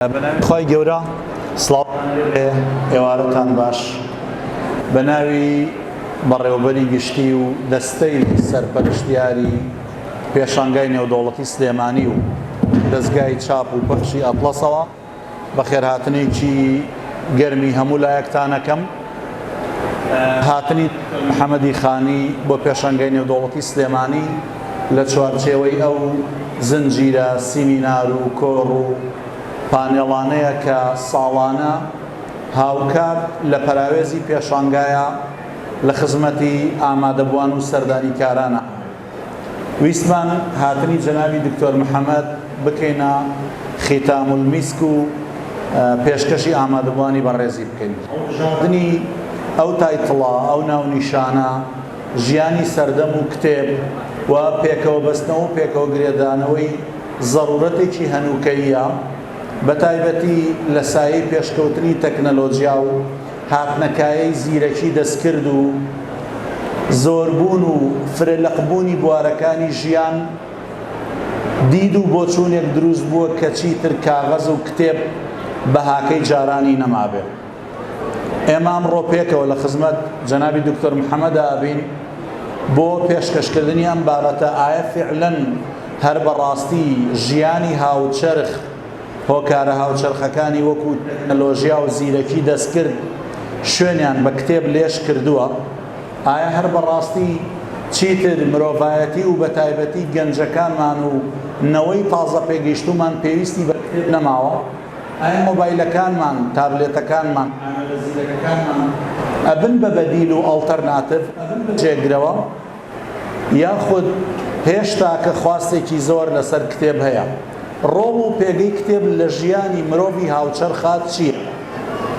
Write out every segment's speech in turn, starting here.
خی گەورە سڵاو ئێوارەتان باش بە ناوی بەڕێوەبەری گشتی و دەستەی سەرپەرشتیاری پێشانگای نێودەوڵەتی سلێمانی و دەستگای چاپ و پەخشی ئەتڵەسەوە بە خێرهاتنێکی گەرمی هەموو لایەکتانەکەم هاتنی محەممەدی خانی بۆ پێشانگای نێودەوڵەتی سلێمانی لە چوارچێوەی ئەو زنجیرە سیمینار و کۆڕ و پانێڵانەیە کە ساڵانە هاوکار لە پەراوێزی پێشانگایە لە خزمەتی ئامادەبووان و سەردانی کارانە ویسمان هاتنی جەنابی دکتۆر محەممەد بکەینە ختام المیسک و پێشکەشی ئامادەبوانی بەڕێزی بکەین دنی ئەو تایتڵە ئەو ناونیشانە ژیانی سەردەم و کتێب و پێکەوە بەستنەوە و پێکەوە گرێدانەوەی ضرورەتێکی هەنووکەیە بە تایبەتی لە سایەی پێشکەوتنی تەکنەلۆجیا و هاتنەکایەی زیرەکی دەستکرد و زۆربوون و فرەلەقبوونی بوارەکانی ژیان دید و بۆچوونێک دروست بووە کە چیتر کاغەز و کتێب بەهاکەی جارانی نەمابێت. ئێمە ئەمڕۆ پێکەوە لە خزمەت جەنابی دکتۆر محەممەدا ئەبین بۆ پێشکەشکردنی ئەم بابەتە ئایا فعلەن هەر بەڕاستی ژیانی هاوچەرخ هۆکارە هاوچەرخەکانی وەکو تەکنەلۆژیا و زیرەکی دەستکرد شوێنیان بە کتێب لێش کردووە؟ ئایا هەر بەڕاستی چیتر مرۆڤایەتی و بە تایبەتی گەنجەکانمان و نەوەی تازە پێگەیشتومان پێویستی بە کتێب نەماوە؟ ئایا مۆبایلەکانمان تابلێتەکانمان زیرەکەکانمان ئەبن بە بەدیل و ئەڵتەرناتیڤ ئەبن بە جێگرەوە یاخود هێشتا کە خواستێکی زۆر لەسەر کتێب هەیە؟ ڕۆڵ و پێگەی کتێب لە ژیانی مرۆڤی هاوچەرخات چییە؟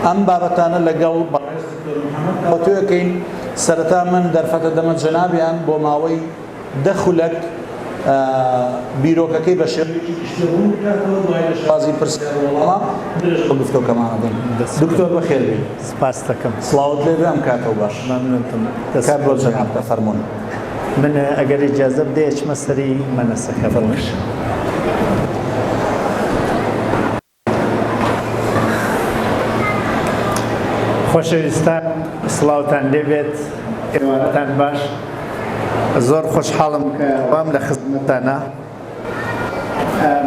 ئەم بابەتانە لەگەڵ بەڕێز دکتۆر محەممەد توێکەین. سەرەتا من دەرفەتە دەمە جەنابیان بۆ ماوەی 10 خولەک بیرۆکەکەی بە شێوەیەکی گشتیبوو بکاتەوە دوای لە شازی پرسیار وەڵامە درێژ گفتەوکەمانە دەین. دکتۆر بەخێر بێ. سپاس دەکەم. سڵاوت لێ بێ ئەم کاتەوە باش. مەمنونتم. کار بۆ جەناب دەفەرموون. من ئەگەر ئیجازە بدەیە چمە سەری مەنەسەکە بەڵێش. خۆشەویستان سڵاوتان لێبێت ئێوارەتان باش زۆر خۆشحاڵم کە وام لە خزمەتانە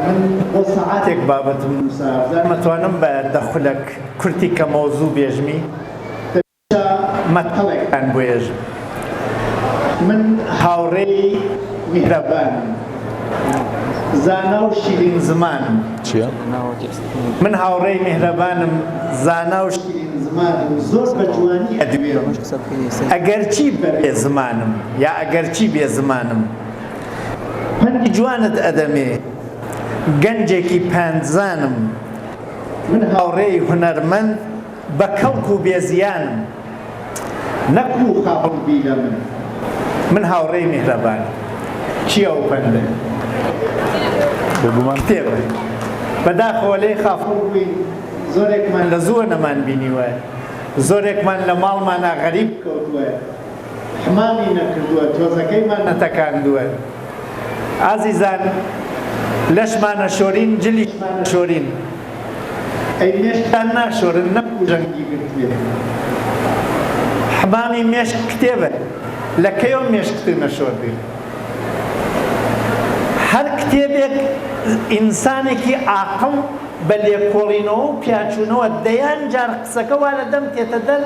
من بۆ سەعاتێک بابەتم نووسا مەتوانم بە دەخولەک کورتی کە مەوزوع بێژمی مەتەڵێکتان بێژم. من هاوڕێی میهرەبانم زانا و شیرین زمانم. چییە؟ من هاوڕێی میهرەبانم زانا و شیرین زمانم زۆر بە جوانی ئەدوێم ئەگەرچی بێ زمانم یا ئەگەرچی بێ زمانم پەنی جوانت ئەدەمێ گەنجێکی پەنجزانم. من هاوڕێی هونەرمەند بە کەڵک و بێزیانم نەکوو خاڵ بی لە من هاوڕێی میهرەبانم. چییە ئەو پەندە؟ کتێبە. بەداخەوە لێی خافڵ بووین زۆرێکمان لە زووە نەمان بینیوە، زۆرێکمان لە ماڵمانە غەریب کەوتووە، حمامی نەکردووە، تۆزەکەیمان نەتەکاندووە. ئازیزان لەشمانە شۆرین جلیشمانە شۆرین ئەی مێشکتان ناشۆرن نەبوو ژەنگی گرتوێ. حمامی مێشک کتێبە لە کەیەوە مێشکتە نەشۆردین. هەر کتێبێک ئینسانێکی عاقڵ بە لێکۆڵینەوە و پیاچوونەوە دەیان جار قسەکە وا لە دەم تێتە دەر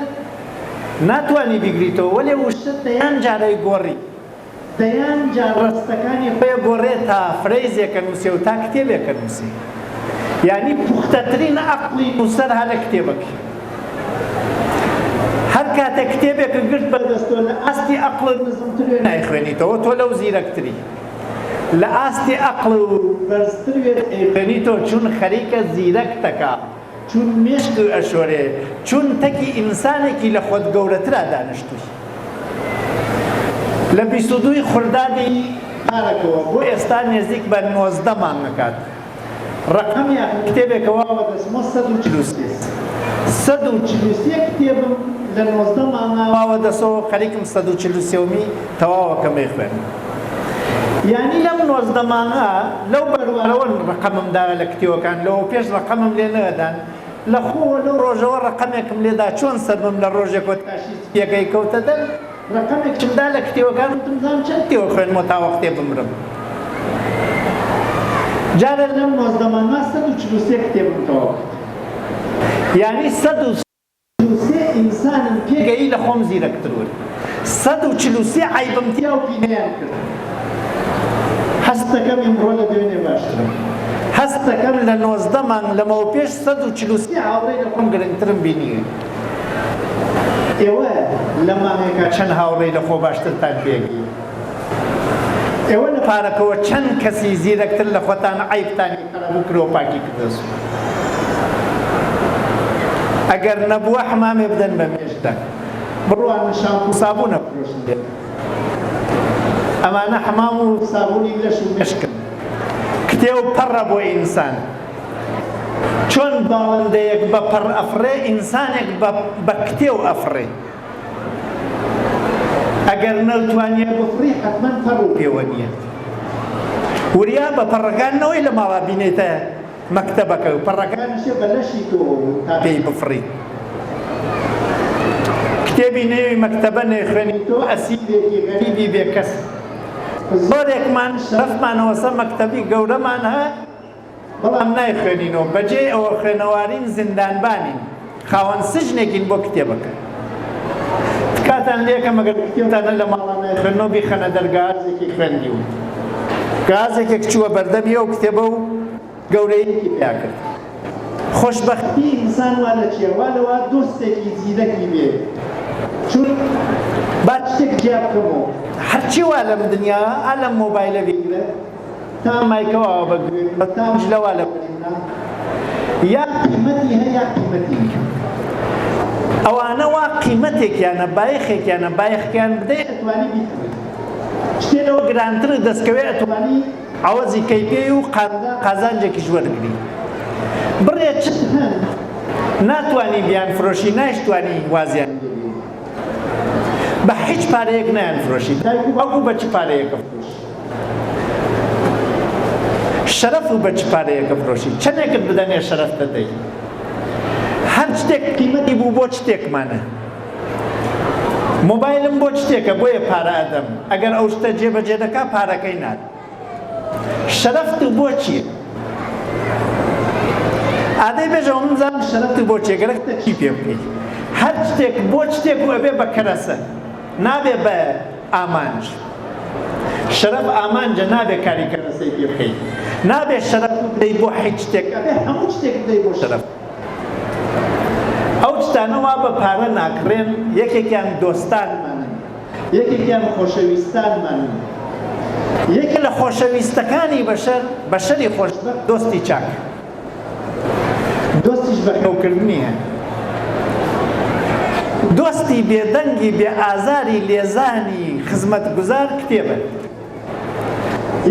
ناتوانی بیگریتەوە وەلێ وشتت دەیان جارەی گۆڕی دەیان جار ڕستەکانی خۆی گۆڕێ تا فرەیزێکە نووسێ و تا کتێبێکە نووسی. یعنی پوختەترین عەقڵی نووسەر هە لە کتێبەکە. هەر کاتێک کتێبێکە گرت بەدەستەوە لە ئاستی عەقڵت نزمترێ نایخوێنیتەوە تۆ لەو زیرەکتری. لە ئاستی عەقڵ و بەرزترێت ئەیخوێنیتەوە چون خەریکە زیرەک تەکا چون مێشک ئەشۆرێ چون تەکی ئینسانێکی لە خۆت گەورەترا دانیشتووی. لە 22 خوردادی پارەکەوە بۆ ئێستا نێزیک بە 19 مانگ نکات ڕەقەمیان کتێبێکەوە بەدەستمە 143 کتێبم لە 19 مانگاوە دەسەوە خەریکم 143 تەواوەکەمەی خوێن. یعنی لەم 19 مانگە لەو بەروارەوە ڕقەممدا لە کتێوەکان لەوە پێش ڕقەمم لێ نەدان لە خۆوە لەو ڕۆژەوە ڕقەمێکم لێدا چۆن سەرمم لە ڕۆژێکەوە تاشی پێکەی کەوتە دەر ڕقەمێکمدا لە کتێوەکان وتمزانم چەند کتێوە خوێنمەوە تا وەختێ بمرم جارە لەم 19 مانگە 143 کتێبم تەواو یعنی 143 ئینسانم پێگەی لە خۆم زیرەکتر بوون 143 عیبم تیا و پینەیان کرد هەستەکەم ئیمڕۆ لە دوێنێ باشترم هەستەکەم لە 19 مانگ لەمەوە پێش 143 هاوڕێی لە خۆم گرنگترم بینی ئێوە لە مانگێکە چەند هاوڕێی لە خۆ باشترتان پێگی ئێوە لە پارەکەوە چەند کەسی زیرەکتر لە خۆتان عیبتانی خەراب کرد و پاکی کردەوە ئەگەر نەبووە حمامێ بدەن بە مێشتە بڕوان شامپۆ و سابوون ئەفرۆشن لێ ئەمانە حمام و سابوونی لەش و مێشکن کتێو پەڕە بۆ ئینسان چۆن باڵندەیەک بە پەڕ ئەفڕێ ئینسانێک بە کتێو ئەفڕێ ئەگەر نەتوانێ بفڕی حتمەن پەڕ و پێوە نییە وریا بە پەڕەکانەوەی لە ماڵا بینێتە مەکتەبەکە و پەڕەکانیشێ بە لەشی تۆ تا پێی بفڕی کتێبی نێوی مەکتەبە نێخوێنی تۆ ئەسیرێکی غەریبی بێکەس زۆرێکمان شەرەفمانەوەسە مەکتەبی گەورەمان هەیە بەڵام نایخوێنینەوە بەجێ ئەوە خوێنەوارین زیندانبانین خاوەن سژنێکین بۆ کتێبەکە تکاتان لێکە مەگەر کتێبتانە لە ماڵە نایخوێنەوە بیخەنە دەرگازێکی خوێندی و گازێکێک چووە بەردەمیە و کتێبە و گەورەیەکی پیا کرد خۆشبەختی ئینسان وا لە چیە وا لەوە دۆستێکی زیرەکی بێ چون با شتێک جیا بکەمەوە هەرچی وا لەم دنیا ئا لەم مۆبایلە بگرێت تا مایکەوە بەگوێت تا مژلەوە لە بەرینە یا قیمەتی هەیە یا قیمەتی ئەوانە وا قیمەتێکیانە بایەخێکیانە بایەخیان بدەی ئەتوانی بیکڕێت شتێنەوە گرانتر دەستکەوێ ئەتوانی عوەزی کەیپێی و قازانجێکیش وەرگری بڕێ چ هەن ناتوانی بیان فرۆشی نایشتوانی وازیان بە هیچ پارەیەک نایان فرۆشی ئەو بە چ پارەیەکە فرۆشی شەرەف و بە چ پارەیەکە فرۆشی چەندێکت بدەنێ شەرەف دەدەی هەر شتێک قیمەتی بوو بۆ شتێکمانە مۆبایلم بۆ شتێکە بۆیە پارە ئەدەم ئەگەر ئەو شتە جێبەجێ دەکا پارەکەی نات شەرەفت بۆ چییە ئادەی بێژەوە منزانم شەرەفت بۆ چیە گەرەکتە چی پێ بکەیت هەر شتێک بۆ شتێک و ئەبێ بە کەرەسە نابێ بە ئامانج شەرەف ئامانجە نابێ کاری کەرەسەی پێ بکەیت نابێ شەرەف بدەی بۆ هیچ شتێک ئەبێ هەموو شتێک بدەی بۆ شەرەف ئەو شتانەوە بە پارە ناکڕێن یەکێکیان دۆستانمانن یەکێکیان خۆشەویستانمانن یەکێک لە خۆشەویستەکانی بەشەری خۆشبەخت دۆستی چاک دۆستیش بەخێوکردنی هەن دۆستی بێدەنگی بێ ئازاری لێزانی خزمەتگوزار کتێبە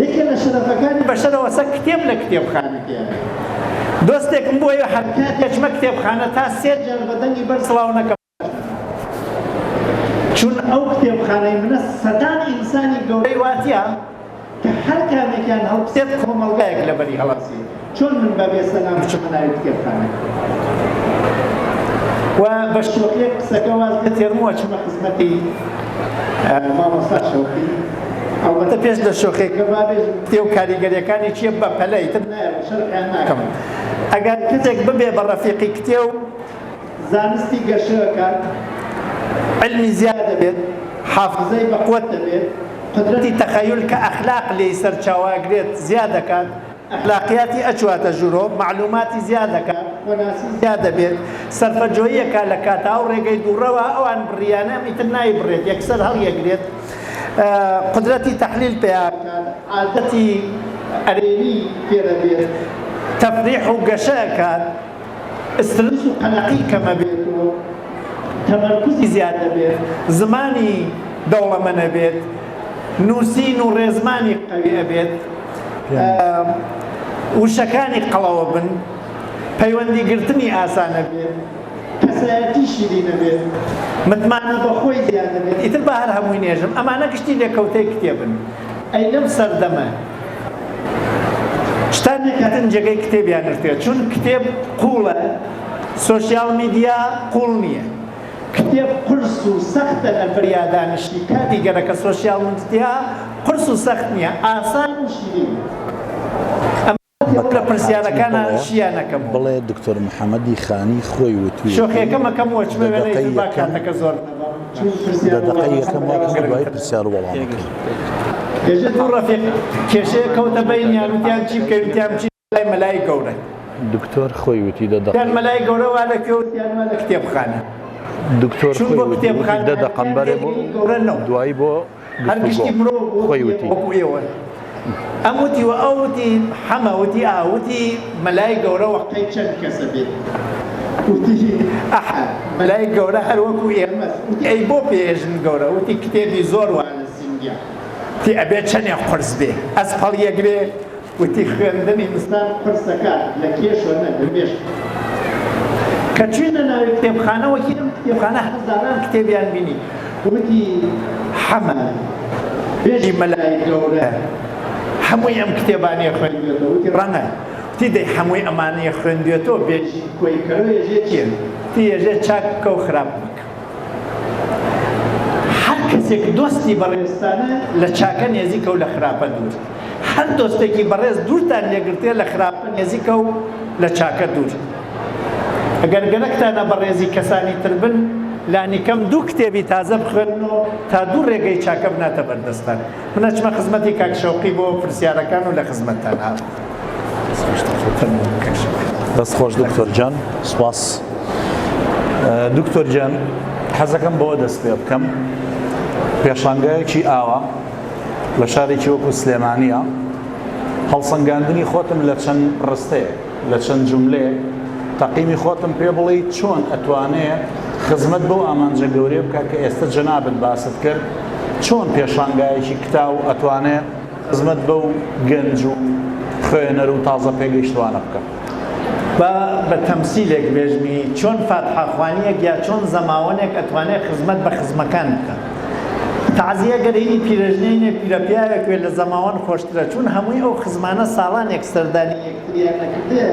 یەکێک لە شەرەفەکانی بەشەرەوە سە کتێب لە کتێبخانەکەیە دۆستێکم بۆیە هەر کاتێکمە کتێبخانە تا 3 جار بەدەنگی بەر سڵاو نەکەم چون ئەو کتێبخانەی منە سەدان ئینسانی گەورەی واتیە کە هەر کامێکیان هەڵبسێت کۆمەڵگایەک لەبەری هەڵەسی چۆن من بەبێ سەلام بچمە ناوی کتێبخانە و بە شۆخێک قسەکە واز لە تێرمەوە چمە خزمەتی مامۆستا شۆخی ئەوبەتە پێش لە شۆخێکە بابێژم کتێب کاریگەریەکانی چیە بە پەلەی تر شەرحیان ناکەم ئەگەر کەسێک ببێ بە ڕەفیقی کتێب زانستی گەشەکە علمی زیادە بێت حافزەی بەقوت دەبێت قدرەتی تەخەیول کە ئەخلاق لێی سەرچاواگرێت زیاد دەکات ئەخلاقیاتی ئەچواتە ژوورۆ معلوماتی زیاد دەکات خۆناسی زیاد دەبێت سەرفەجۆییەکە لە کاتا و ڕێگەی دووڕەوە ئەوان بڕیانە ئیتر نایبڕێت یەکسەر هەڵیەگرێت قدرەتی تەحلیل پێیاکات عادەتی ئەرێنی پێدەبێت تەفریح و گەشەکات استرس و قەلەقی کەمە بێت و تەمەرکوزی زیاد دەبێت زمانی دەوڵەمەنە بێت نووسین و ڕێزمانی قەوی ئەبێت وشەکانی قەڵەوە بن پەیوەندیگرتنی ئاسانە بێت کەسایەتی شیرینە بێت متمانە بە خۆی زیادە بێت ئیتر بە هەر هەمووی نێژم ئەمانە گشتی لێکەوتەی کتێبن ئەی لەم سەردەمە شتانێک هاتن جێگەی کتێبیان نرتوێت چون کتێب قوڵە سۆشیال میدیا قوڵ نییە کتێب قرس و سەختە لە فریادانشتی کاتی گەرەکە سۆشیال میدیا قرس و سەخت نییە ئاسان و شیرین ئەمە لە پرسیارەکانە شیانەکەم بڵێ دکتۆر محەممەدی خانی خۆی وتوی شۆخەکەمەکەم وەچمە وێنەی با کاتەکە زۆر دقەی یەکەم واکەم دوای پرسیار و وەڵامەکە ێژە دوو ڕەفیق کێشەیە کەوتە بەینیان وتیان چی بکەین وتیان چی لای مەلای گەورە دکتۆر خۆی وتی یان مەلای گەورە وا لەکوێ وتیان وا لە کتێبخانە دکتۆر خۆی وتی دە دەقەمبەرێ بۆ دوایی بۆ هەرگشتی مرۆ خۆی وتی وەکو ئێوە ئەم وتی و ئەو وتی حەمە وتی وتی مەلای گەورە وەقەی چەند کەسە بێت وتی مەلای گەورە هەر وەکو ئێمە ئەی بۆ پێژن گەورە وتی کتێبی زۆر وانە زیندیا وتی ئەبێ چەندێک قرس بێ ئەسپەڵ یەک بێ وتی خوێندنی مستان قرسەکە لە کێشۆ نە دەبێش کە چوینە ناوی کتێبخانەوەکی ئەم کتێبخانە هەزاران کتێبیان بینی وتی حەمە بێژی مەلای گەورە هەمووی ئەم کتێبانەیە خوێندوێتەوە وتی ڕەنگە وتی دەی هەمووی ئەمانەیە خوێندوێتەوە بێژی کۆیکەرە ێژێ چیە وتی ێژێ چاککە و خراپ بکە هەر کەسێک دۆستی بەڕێستانە لە چاکە نێزیکە و لە خراپە دوور هەر دۆستێکی بەڕێز دوورتان لێگرتێ لە خراپە نێزیکە و لە چاکە دوور ئەگەر گەرەکتانە بەڕێزی کەسانی تر بن لانیکەم دوو کتێبی تازە بخوێنەوە تا دوو ڕێگەی چاکە بناتە بەردەستان من ئەچمە خزمەتی کاک شەوقی بۆ پرسیارەکان و لە خزمەتتان هات دەست خۆش دکتۆر جان سوپاس دکتۆر جان حەزەکەم بەوە دەست پێ بکەم پێشانگایەکی ئاوە لە شارێکی وەکو سلێمانیە هەڵسەنگاندنی خۆتم لە چەند ڕستەیە لە چەند جوملەیە تەقیمی خۆتم پێ بڵێ چۆن ئەتوانێت خزمەت بەو ئامانجە گەورەیە بکە کە ئێستا جەنابت باست کرد چۆن پێشانگایەکی کتاو ئەتوانێت خزمەت بەو گەنج و خوێنەر و تازە پێگەیشتوانە بکە بە تەمسیلێک بێژمی چۆن فاتحەخوانیەک یا چۆن زەماوەنێک ئەتوانێت خزمەت بە خزمەکان بکە تەعزیە گەرەی پیرەژنینێ پیرەپیاوێک وێ لە زەماوەن خۆشترە چون هەمووی ئەو خزمانە ساڵانێک سەردانی یەکتریان نەکردێ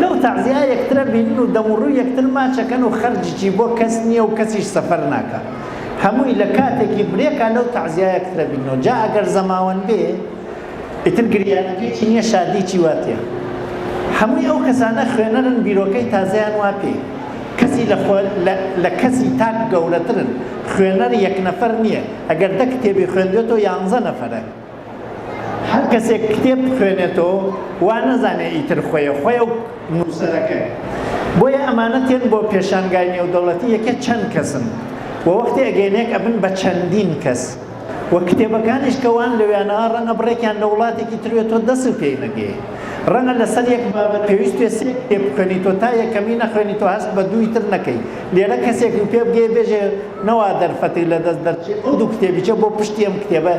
لەو تەعزیە یەکترە بینن و دەموڕوو یەکتر ماچەکەن و خەرجی بۆ کەس نییە و کەسیش سەفەر ناکە هەمووی لە کاتێکی برێکە لەو تەعزیە یەکترە بینەوە جا ئەگەر زەماوەن بێ ئیتر گریانەکەیکی نییە شادیی واتێ هەمووی ئەو کەسانە خوێنەرن بیرۆکەی تازەیان وا پێ کەسی لە کەسی تاک گەورەترن خوێنەر یەک نەفەر نییە ئەگەر دە کتێبی خوێندێتەوە 11 نەفەرە هەر کەسێک کتێب خوێنێتەوە وا نەزانێ ئیتر خۆیە و نووسەرەکە بۆیە ئەمانە تێن بۆ پێشانگای نێودەوڵەتی یەکێ چەند کەسن و وەختی ئەگەینێک ئەبن بە چەندین کەس و کتێبەکانیش کەوان لەوێنەوە ڕەنگە بڕێکیان لە وڵاتێکی تروێتەوە دەست و پێی نەگەی ڕەنگە لەسەر یەک بابەت پێویست توێ سێ کتێب بخوێنیتەوە تا یەکەمی نەخوێنیتەوە هەست بە دووی تر نەکەی لێرە کەسێک پێ بگێ بێژێ نەوا دەرفەتی لە دەست دەرچێت ئەو دوو کتێبیچە بۆ پشتی ئەم کتێبە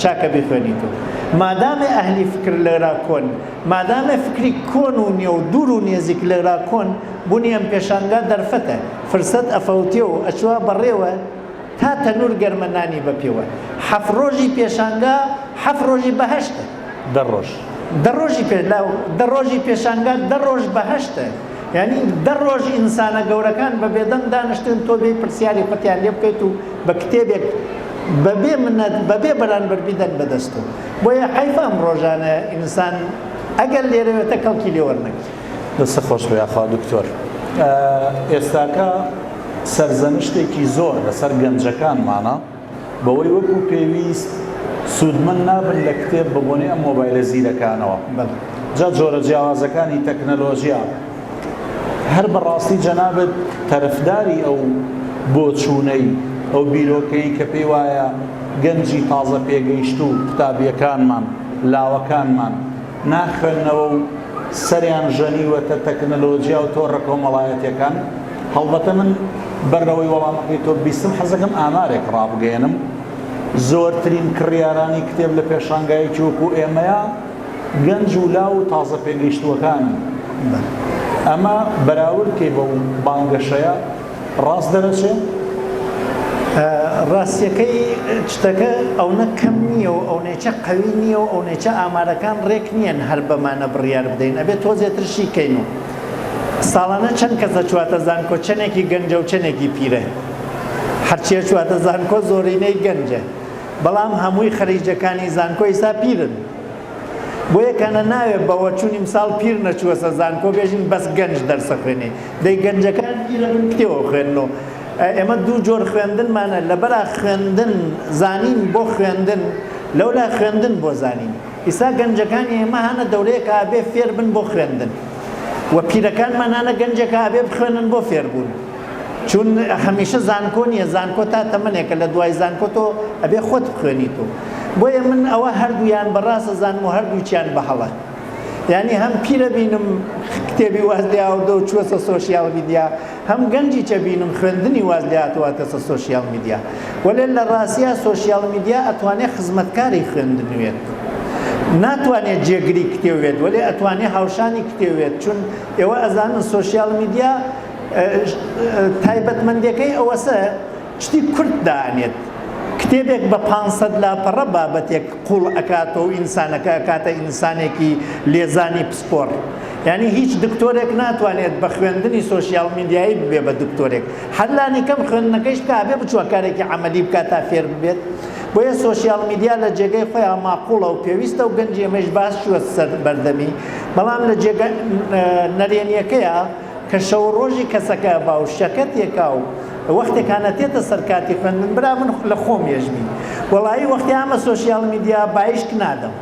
چاکە بخوێنیتەوە مادامێ ئەهلی فکر لێرا کۆن مادامێ فکری کۆن و نیە و دوور و نێزیک لێرا کۆن بوونی ئەم پێشانگا دەرفەتە فرسەت ئەفەوتێ و ئەچوا بەڕێوە تا تەنور گەرمەنانی بەپێوە حەفت ڕۆژی پێشانگا حەفت ڕۆژی بەهەشتە دە ڕۆژی پێشانگا دە ڕۆژ بەهەشتە یعنی دە ڕۆژی ئینسانە گەورەکان بە بێدەنگ دانیشتن تۆ بێ پرسیاری قەتیان لێ بکەیت و بە کتێبێک بەبێ منەت بەبێ بەرانبەر بیدەن بەدەستەوە بۆیە حەیفە ئەم ڕۆژانە ئینسان ئەگەر لێرەوێتە کەڵکی لێ وەرنەگرێت دەستە خۆش بێ یاخوا دکتۆر ئێستاکە سەرزەنشتێکی زۆر لەسەر گەنجەکانمانە بەوەی وەکو پێویست سوودمەند نابن لە کتێب ببوونی ئەم مۆبایلە زیرەکانەوە جا جۆرە جیاوازەکانی تەکنەلۆژیا هەر بەڕاستی جەنابەت تەرفداری ئەو بۆچوونەی ئەو بیرۆکەی کە پێی وایە گەنجی تازە پێگەیشت و قوتابیەکانمان لاوەکانمان ناخوێننەوە و سەریان ژەنیوەتە تەکنەلۆژیا و تۆڕە کۆمەڵایەتیەکان هەڵبەتە من بەرەوەی وەڵامەکەی تۆ بیستم حەزەکەم ئامارێک ڕابگەێنم زۆرترین کڕیارانی کتێب لە پێشانگایەکی وەکو ئێمەیە گەنج و لاو و تازە پێگەیشتووەکانن ئەمە بەراوردکەی بەو بانگەشەیە ڕاست دەرەچێت ڕاستیەکەی شتەکە ئەو نەکەم نییە و ئەو نێچە قەوی نییە و ئەو نێچە ئامارەکان ڕێک نییەن هەر بەمانە بڕیار بدەین ئەبێ تۆزێترشی کەین و ساڵانە چەند کەسە چواتە زانکۆ چەندێکی گەنجە و چەندێکی پیرە هەرچیە چواتە زانکۆ زۆرینەی گەنجە بەڵام هەمووی خەریجەکانی زانکۆ ئێستا پیرن بۆ یەکانە ناوێت بەوە چوونی مساڵ پیر نەچووەسە زانکۆ بێژین بەس گەنج دەرسە خوێنێ دەی گەنجەکان پیرە بن کتێوە خوێنەوە ئێمە دوو جۆر خوێندنمانە لەبەرا خوێندن زانین بۆ خوێندن لەولا خوێندن بۆ زانین ئیسا گەنجەکانی ئێمە هەنە دەورەیەکە ئابێ فێر بن بۆ خوێندن و پیرەکانمان هەنە گەنجێکە ئابێ بخوێنن بۆ فێربوون چون هەمیشە زانکۆ نییە زانکۆ تا تەمەنێکە لە دوای زانکۆ تۆ ئەبێ خۆت بخوێنیتەوە بۆیە من ئەوە هەردوویان بەڕاستە زانم و هەردووچیان بەهەڵە یعنی هەم پیرە بینم کتێبی واز لێاوردە و چووەسە سۆشیال میدیا هەم گەنجی چە بینم خوێندنی واز لێهاتواتەسە سۆشیال میدیا وەلێ لە ڕاستیە سۆشیال میدیا ئەتوانێت خزمەتکاری خوێندنوێت ناتوانێت جێگری کتێوێت وەلێ ئەتوانێت هاوشانی کتێوێت چون ئێوە ئەزانن سۆشیال میدیا تایبەتمەندیەکەی ئەوەسە شتی کورت دانێت کتێبێک بە 500 لاپەڕە بابەتێک قوڵ ئەکاتەوە و ئینسانەکە ئەکاتە ئینسانێکی لێزانی پسپۆر یعنی هیچ دکتۆرێک ناتوانێت بە خوێندنی سۆشیال میدیایی ببێ بە دکتۆرێک هەرلانی کەم خوێندنەکەیش بکە بێ بچووە کارێکی عەمەلی بکات تا فێر ببێت بۆیە سۆشیال میدیا لە جێگەی خۆیان ماقوڵە و پێویستە و گەنجی ئێمەش باس چووە سەر بەردەمی بەڵام لە جێگە نەرێنیەکەیە کە شەو ڕۆژی کەسەکە باوشەکە تێکا و وەختێکانە تێتە سەرکاتی خوێندن برا من لە خۆم ێژمی وەڵایی وەختی ئەمە سۆشیال میدیا بایشک نادەم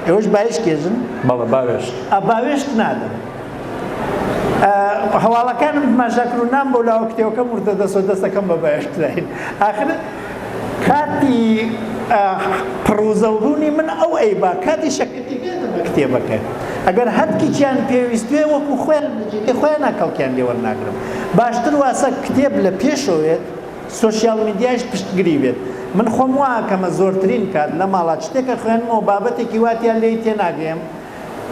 ئێوەش بایشکێژن بەڵێ باوێشت بایشک نادەم هەواڵەکانم ماشاکر و نام بۆ لاوە کتێوەکەم وردە دەسۆ دەستەکەم بە بایشتراین ئاخر کاتی پڕوزەڵبوونی من ئەو ئەیبا کاتی شەکەتی بێتە بە کتێبەکە ئەگەر هەتکییان پێویستوێ وەکو خۆیان ناکەڵکیان لێوەرناگرم باشتر واسە کتێب لە پێشەوێت سۆشیال میدیاش پشتگیری بێت من خۆم واکەمە زۆرترین کات لە ماڵات شتێکە خوێنمەوە بابەتێکی واتیان لێی تێناگەم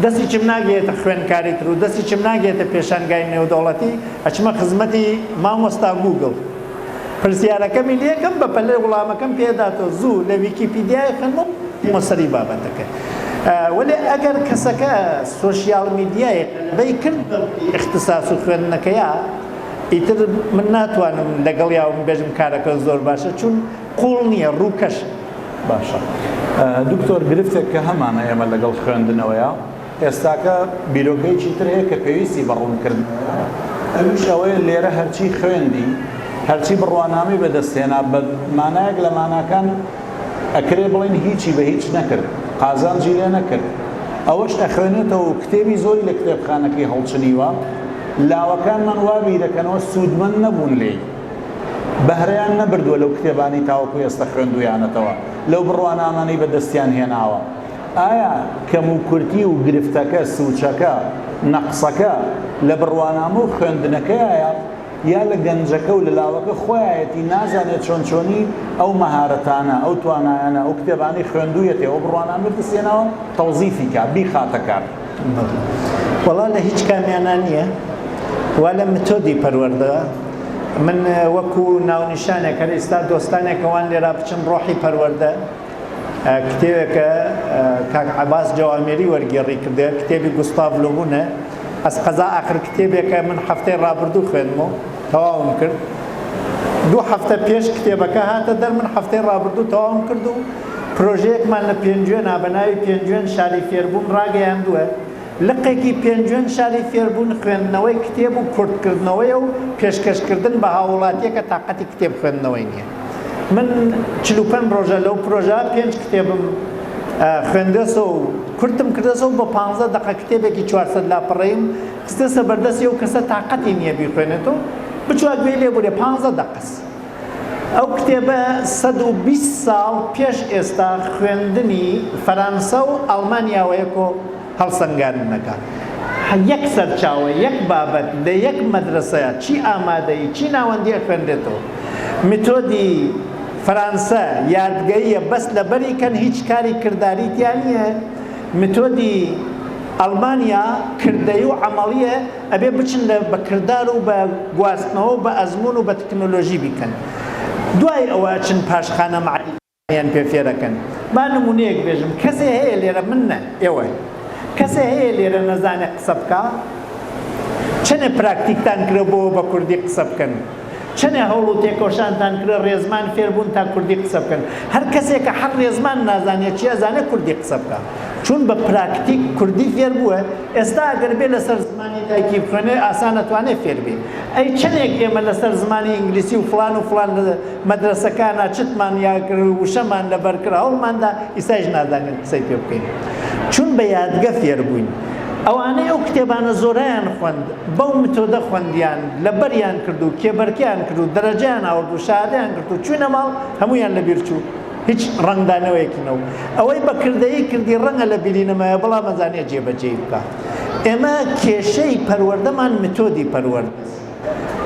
دەستی چم ناگێتە خوێنکاری تر و دەستی چم ناگێتە پێشانگای نێودەوڵەتی ئەچمە خزمەتی مامۆستا گوگڵ پرسیارەکەمی لێکم بە پەلەی وڵامەکەم پێداتەوە زوو لە ویکیپیدیای خوێنم مۆسەری بابەتەکە ولی ئەگەر کەسەکە سۆشیال میدیای بەی کرد اختصاص و خوێندنەکەیە ئیتر من ناتوانم لەگەڵ یاوم بێژم کارەکە زۆر باشە چون قوڵ نییە ڕووکەش باشە دکتۆر گرفتێک کە هەمانە ئێمە لەگەڵ خوێندنەوەیە ئێستاکە بیرۆگەیەکی تر هەیە کە پێویستی بەڕوونکردن ئەویش ئەوەیە لێرە هەرچی خوێندی هەرچی بڕوانامی بەدەستێنا بە مانایەک لە ماناکان ئەکرێ بڵێن هیچی بە هیچ نەکرد قازانجی لێ نەکرد ئەوەش ئەخوێنێتەوە و کتێبی زۆری لە کتێبخانەکەی هەڵچنیوە لاوەکانمان وا بیرەکەنەوە سوودمەند نەبوون لێ بەهرەیان نەبردووە لەو کتێبانی تاوەکو ئێستا خوێندویانەتەوە لەو بڕوانامانەی بەدەستیان هێناوە ئایا کەم و کورتی و گرفتەکە سوچەکە نەقسەکە لە بڕوانامە و خوێندنەکەیە یا لە گەنجەکە و لە لاوەکە خۆیەتی نازانێت چۆنچۆنی ئەو مەهارەتانە ئەو توانایانە ئەو کتێبانی خوێندوویەتێ ئەو بڕوانامە بسێنەوە تەوزیفی کات بیخاتە کار وەڵا لە هیچ کامیانە نییە وا لە متۆدی پەروەردە من وەکو ناونیشانێک هەر ئێستا دۆستانێکەوان لێرا بچم ڕۆحی پەروەردە کتێبێکە کاک عەباس جەوامێری وەرگێڕی کردە کتێبی گوستاڤ لۆبونە ئەس قەزا ئاخر کتێبێکە من هەفتەی ڕابردوو خوێنمەوە تەواوم کرد دوو هەفتە پێش کتێبەکە هاتە دەر من هەفتەی ڕابردوو تەواوم کرد و پرۆژەیەکمان لە پێنجوێن بەناوی پێنجوێن شاری فێربوون ڕاگەیاندووە لقێکی پێنجوێن شاری فێربوون خوێندنەوەی کتێب و کورتکردنەوەیە و پێشکەشکردن بە هاوڵاتیەکە تااقەتی کتێب خوێندنەوەی نییە من 45 ڕۆژە لەو پرۆژە 5 کتێبم خوێندەسەوە و کورتم کردەسەوە بە 15 دقە کتێبێکی 400 لاپەڕەیم خستەسە بەردەستی و کەسە تااقەتی نییە بیخوێنێتەوە بچوە گوێ لێ بوورێ 15 دقەس ئەو کتێبە 120 ساڵ پێش ئێستا خوێندنی فەرانسە و ئەڵمانیاوەیەکۆ هەڵسەنگاندنەکە یەک سەرچاوە یەک بابەت لە یەک مەدرسەیە چی ئامادەیی چی ناوەندیە خوێندێتەوە متۆدی فەرانسە یادگەییە بەس لەبەریکەن هیچ کاری کرداریتیان نییە متۆدی ئەڵمانیا کردەی و عەمەڵیە ئەبێ بچن بە کردار و بە گواستنەوە و بە ئەزمون و بە تەکنۆلۆژی بیکەن دوای ئەوە چن پاشخانە معلیان پێ فێرەکەن با نمونەیەک بێژم کەسێ هەیە لێرە من نە ئێوە کەسێ هەیە لێرە نەزانێت قسە بکە چەنێ پراکتیکتان کرە بۆ بە کوردی قسە بکەن چەنێ هەوڵ و تێکۆشانتان کرە ڕێزمان فێربوون تا کوردی قسە بکەن هەر کەسێکە هەر ڕێزمان نازانێت چی ئەزانێت کوردی قسە بکە چون بە پراکتیک کوردی فێر بووە ئێستا ئەگەر بێ لەسەر زمانی دایکی بخوێنێ ئاسان نەتوانێت فێر بێ ئەی چەندێک ئێمە لەسەر زمانی ئینگلیسی و فلان مەدرسەکانە چتمان یاکرد وشەمان لەبەر کرا هەوڵماندا ئیسایش نازانێت قسەی پێ بکەین چون بە یادگە فێر بووین ئەوانەی ئەو کتێبانە زۆرەیان خوێند بەو متۆدە خوێندیان لەبەریان کرد و کێبەرکیان کرد و دەرەجەیان ئاورد و شادەیان کرد و چوونە ماڵ هەمویان لەبیر چوو هیچ ڕەنگدانەوەیەکینەوە ئەوەی بەکردەیی کردی ڕەنگە لە بیرینەمایە بەڵام ئەزانێت جێبەجێی بکە ئێمە کێشەی پەروەردەمان متۆدی پەروەردە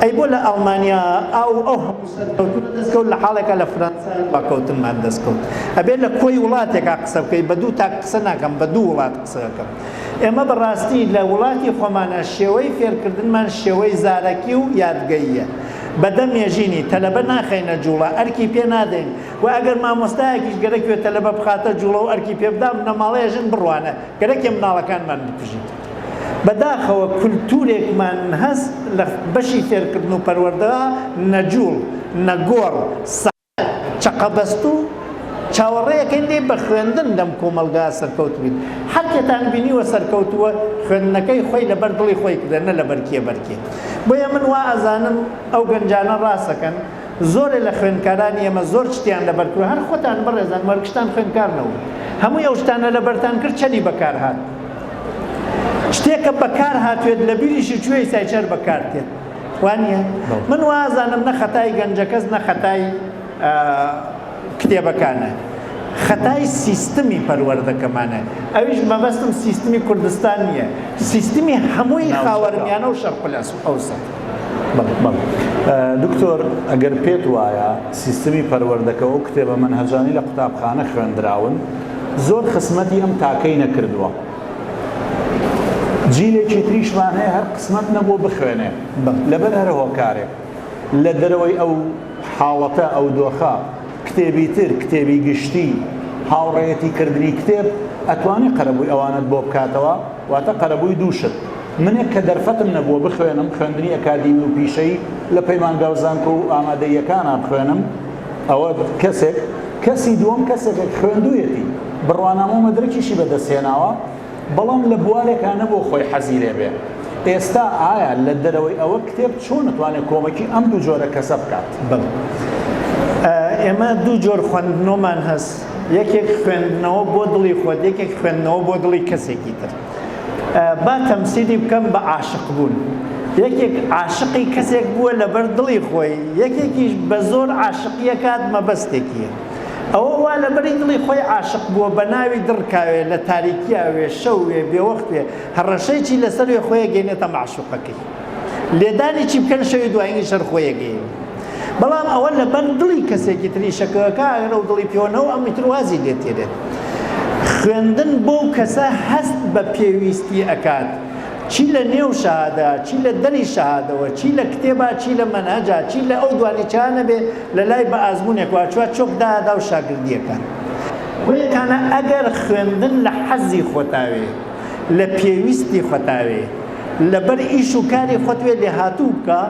ئەی بۆ لە ئەڵمانیا ئەو هەموو سەرکەوتنە دەستکەوت لە حاڵێکە لە فەرەنسا باکەوتنمان دەستکەوت ئەبێت لە کۆی وڵاتێکا قسە بکەی بە دوو تا قسە ناکەم بە دوو وڵات قسە دەکەم ئێمە بەڕاستی لە وڵاتی خۆمانە شێوەی فێرکردنمان شێوەی زارەکی و یادگەییە بەدە مێژینی تەلەبە ناخەینە جوڵە ئەرکی پێ نادەین و ئەگەر مامۆستایەکیش گەرەکوێ تەلەبە بخاتە جوڵە و ئەرکی پێ بدام نەماڵەیەژن بڕوانە گەرەکێ مناڵەکانمان بکوژین بەداخەوە کولتورێکمان هەست لە بەشی فێرکردن و پەروەردەوە نەجوڵ نەگۆڕ چەقەبەست و چاوەڕێیەکەین لێ بە خوێندن لەم کۆمەلگا سەرکەوت بین هەرکێتان بینیوە سەرکەوتووە خوێندنەکەی خۆی لەبەر دڵی خۆی کردە نە لەبەر کێبەرکێ بۆیە من وا ئەزانم ئەو گەنجانە ڕاستەکەن زۆرێ لە خوێندکارانی ئێمە زۆر شتیان لەبەر کرد هەر خۆتان بڕێزان وەرگشتان خوێندکارنەوە هەمووی ئەو شتانە لەبەرتان کرد چەنی بەکار هات شتێکە بەکار هاتوێت لە بیریشی کوێی سایچەر بەکار تێت وانە من وازانم نە خەتای گەنجەکەس نە خەتای کتێبەکانە خەتای سیستمی پەروەردەکەمانە ئەویش مەبەستم سیستمی کوردستان نییە سیستمی هەمووی خاوەرمیانە و شەرق ئەوسەط دکتۆر ئەگەر پێت وایە سیستمی پەروەردەکە و کتێبە مەنهەجانی لە قوتابخانە خوێندراون زۆر خسمەتی ئەم تاکەی نەکردووە جیلێکی تریشمان هەیە هەر قسمەت نەبوو بخوێنێ لەبەر هەر هۆکارێک لە دەرەوەی ئەو حاڵەتە ئەو دۆخە کتێبی تر کتێبی گشتی هاوڕێتی کردنی کتێب ئەتوانی قەرەبووی ئەوانت بۆ بکاتەوە واتە قەرەبووی دووشت منێک کە دەرفەتم نەبووە بخوێنم خوێندنی ئەکادیمی و پیشەی لە پەیمانگا و زانکۆ و ئامادەییەکانە بخوێنم ئەوە کەسی دووەم کەسێک خوێندوویەتی بڕوانامە و مەدرەکیشی بەدەستهێناوە بەڵام لە بوارێکانە بۆ خۆی حەزی لێ بێ ئێستا ئایا لە دەرەوەی ئەوە کتێب چۆن نتوانێت کۆمەکی ئەم دوو جۆرە کەسە بکات ئێمە دوو جۆر خوێندنەوەمان هەست یەکێک خوێندنەوە بۆ دڵی خۆت یەکێک خوێندنەوە بۆ دڵی کەسێکی تر با تەمسیلی بکەم بە عاشق بوون یەکێک عاشقی کەسێک بووە لەبەر دڵی خۆی یەکێکیش بە زۆر عاشقیە کات مەبەستێکیە ئەوە وا لەبەری دڵی خۆی عاشق بووە بە ناوی دڕکاوێ لە تاریکیاوێ شەوێ بێوەختێ هەڕەشەیەکی لەسەروێ خۆیە گەینێتە معشوقەکەی لێدانی چی بکەن شەوی دوایینی شەر خۆیە گەین بەڵام ئەوە لەبەر دڵی کەسێکی تری شەکەوەکە ئەگەر ئەو دڵی پێوەنەوە ئەم میتر وازی لێ تێرێت خوێندن بۆ کەسە هەست بە پێویستی ئەکات چی لە نێو شەهادە چی لە دەری شەهادەوە چی لە کتێبە چی لە مەنهەجە چی لە ئەو دوانیچانە بێ لە لای بە ئازمونێک واچوە چۆکدادا و شاگردیەکان وەیەکانە ئەگەر خوێندن لە حەزی خۆتاوێ لە پێویستی خۆتاوێ لەبەر ئیش و کاری خۆتوێ لێ هاتوو بکە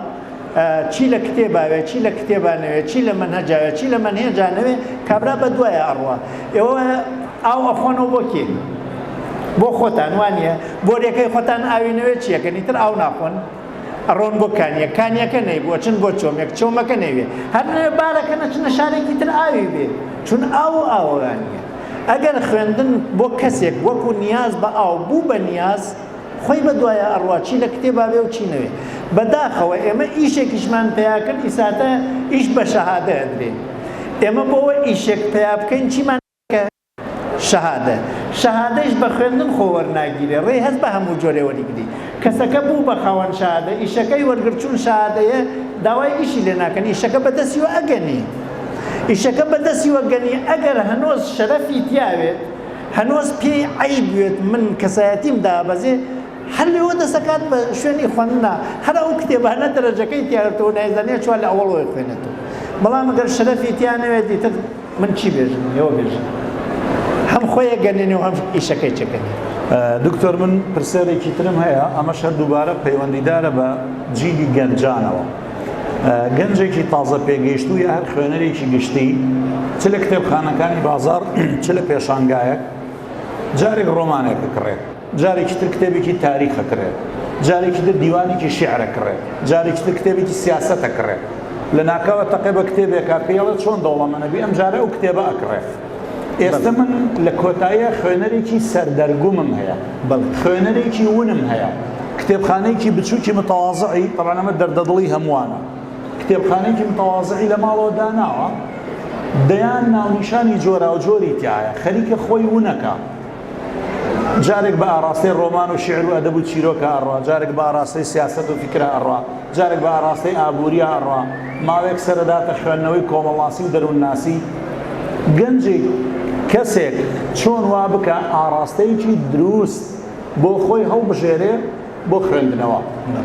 چی لە کتێباوێ چی لە کتێبانەوێ چی لە مەنهەجاوێ چی لە مەنهێجانەوێ کابرا بە دوایە ئەڕوا ئێوە ئاو ئەخۆنەوە بۆ کێ بۆ خۆتان وانە بۆ ڕێکەی خۆتان ئاوینەوێ چیەکەنی تر ئاو ناخۆن ئەڕۆن بۆ کانیەکە نەی بۆ چن بۆ چۆمەکە نەوێ هەر نوێ بارەکە نەچنە شارێکی تر ئاوی بێ چون ئاو ئاوەوانیە ئەگەر خوێندن بۆ کەسێک وەکو نیاز بە ئاو بوو بە نیاز خۆی بە دوایە ئەڕوا چی لە کتێبا بێ و چی نەوێ بەداخەوە ئێمە ئیشێکیشمان پێیا کرد ئیساتە ئیش بە شەهادە ئەدرێ ئێمە بۆەوە ئیشێک پێیا بکەین چیمان شەهادەش بە خوێندن خۆ وەرناگیرێ ڕێ هەست بە هەموو جۆرێ وەریگری کەسەکە بوو بە خاوەن شەهادە ئیشەکەی وەرگرچوون شەهادەیە داوای ئیشی لێ ناکەن ئیشەکە بەدەستیوە ئەگەنی ئیشەکە بەدەستیوە گەنی ئەگەر هەنۆز شەرەفی تیاوێت هەنۆز پێی عیبوێت من کەسایەتیم دابەزێ هەر لێوە دەسەکات بە شوێنی خوێندنا هەر ئەو کتێبانە دەرەجەکەی تیاێتەوە نایزانێت چوار لە ئەوڵۆی خوێنێتەوە بەڵام ئەگەر شەرەفی تیانەوێت دیتر من چی بێژم ئێوە بێژن هەم خۆیە گەنێنێ و هەم ئیشەکەی چەکەنێ. دکتۆر من پرسیارێکی ترم هەیە ئەمەش هەر دووبارە پەیوەندیدارە بە جیلی گەنجانەوە. گەنجێکی تازە پێگەیشت و یا هەر خوێنەرێکی گشتی چ لە کتێبخانەکانی بازار چ لە پێشانگایەک جارێک ڕۆمانێک کڕێت، جارێکی تر کتێبێکی تاریخە کڕێت، جارێکی تر دیوانێکی شیعرە کڕێت، جارێکی تر کتێبێکی سیاسەتە کڕێت، لە ناکاوە تەقێ بە کتێبێکا پێڵە چۆن دەوڵەمەنەبی ئەم جارە ئەو کتێبە ئەکڕێت. ئێستا من لە کۆتاییە خوێنەرێکی سەردەرگومم هەیە، خوێنەرێکی ونم هەیە، کتێبخانەیەکی بچووکی متەواضعی، طبعاً ئەمە دەردەدڵی هەمووانە، کتێبخانەیەکی متەواضعی لە ماڵەوە داناوە، دەیان ناونیشانی جۆرا و جۆری تایە، خەریکە خۆی ونەکە، جارێک بە ئاراستەی ڕۆمان و شیعر و ئەدەب و چیرۆکە ئەڕوا، جارێک بە ئاراستەی سیاسەت و فیکرە ئەڕوا، جارێک بە ئاراستەی ئابووریە ئەڕوا، ماوەیەک سەرەداتە خوێندنەوەی کۆمەڵاسی و دەروونناسی. گەنجێک کەسێک چۆن وا بکە ئاراستەیەکی دروست بۆ خۆی هەڵبژێرێ بۆ خوێندنەوە،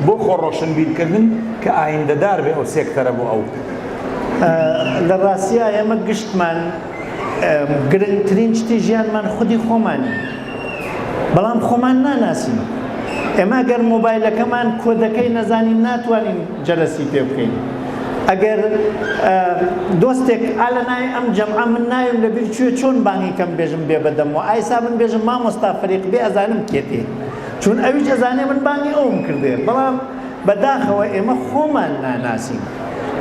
بۆ خۆڕۆشنبیرکردن کە ئایندەدار بێ ئەو سێکتەرە بۆ ئەو. لە ڕاستیە ئێمە گشتمان گرنگترین شتی ژیانمان خودی خۆمانی، بەڵام خۆمان ناناسین. ئێمە گەر مۆبایلەکەمان کۆدەکەی نەزانین ناتوانین جەرەسی پێ بکەین. ئەگەر دۆستێک ئالەنای ئەم جەمعە من ناویم لەبیر کوێ چۆن بانگی کەم بێژم بێ بەدەمەوە، ئایسا من بێژم مامۆستا فەریق بێ ئەزانم کێتێ، چون ئەویش ئەزانێ من بانگی ئەوم کردێ، بەڵام بەداخەوە ئێمە خۆمان ناناسین.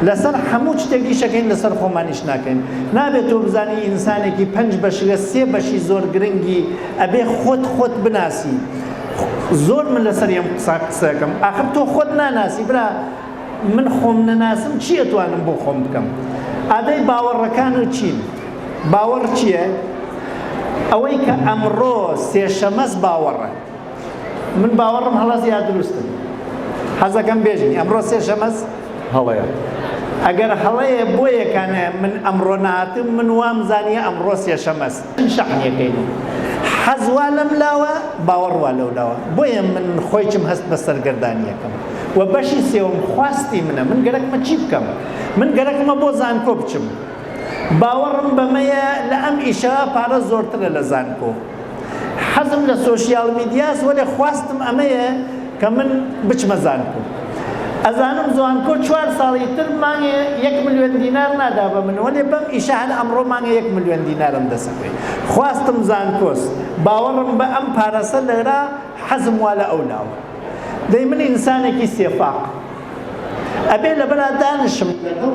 لەسەر هەموو شتێکی شەکەین لەسەر خۆمانیش ناکەین. نابێت تۆ بزانی ئینسانێکی 5 بەشیە 3 بەشی زۆر گرنگی ئەبێ خۆت بناسی. زۆر من لەسەر ئەم قسەکەم، ئاخر تۆ خۆت ناناسی برا من خۆم نەناسم چی ئەتوانم بۆ خۆم بکەم. ئادەی باوەڕەکان و چین. باوەڕ چییە؟ ئەوەی کە ئەمڕۆ سێشەمەس باوەڕە. من باوەڕم هەڵە زیاد دروستم. حەزەکەم بێژین ئەمڕۆ سێشەمەس هەڵەیە. ئەگەر هەڵەیە بۆ یەکانە من ئەمڕۆ نهاتم من وام زانیە ئەمڕۆ سێشەمەس شەحنیەکەین و حەزوا لەم لاوە باوەڕوا لەو لاوە، بۆیە من خۆیچم هەست بە سەرگەردانیەکەم. و بەشی سێوم خواستی منە، من گەرەکمە چی بکەم؟ من گەرەکمە بۆ زانکۆ بچم. باوەڕم بەمەیە لە ئەم ئیشە پارە زۆرترە لە زانکۆ. حەزم لە سۆشیال میدیاس وەلێ خواستم ئەمەیە کە من بچمە زانکۆ. ئەزانم زانکۆ 4 ساڵی تر مانگێ 1 ملیۆن دینار نادا بە من، وەلێ بەم ئیشە هەر ئەمڕۆ مانگە 1 ملیۆن دینارم دەسەکەی. خواستم زانکۆس، باوەڕم بە ئەم پارەسە لەرا حەزم وا لە ئەو لاوە. دەی من ئینسانێکی سێفاق ئەبێ لە بەرا دانشم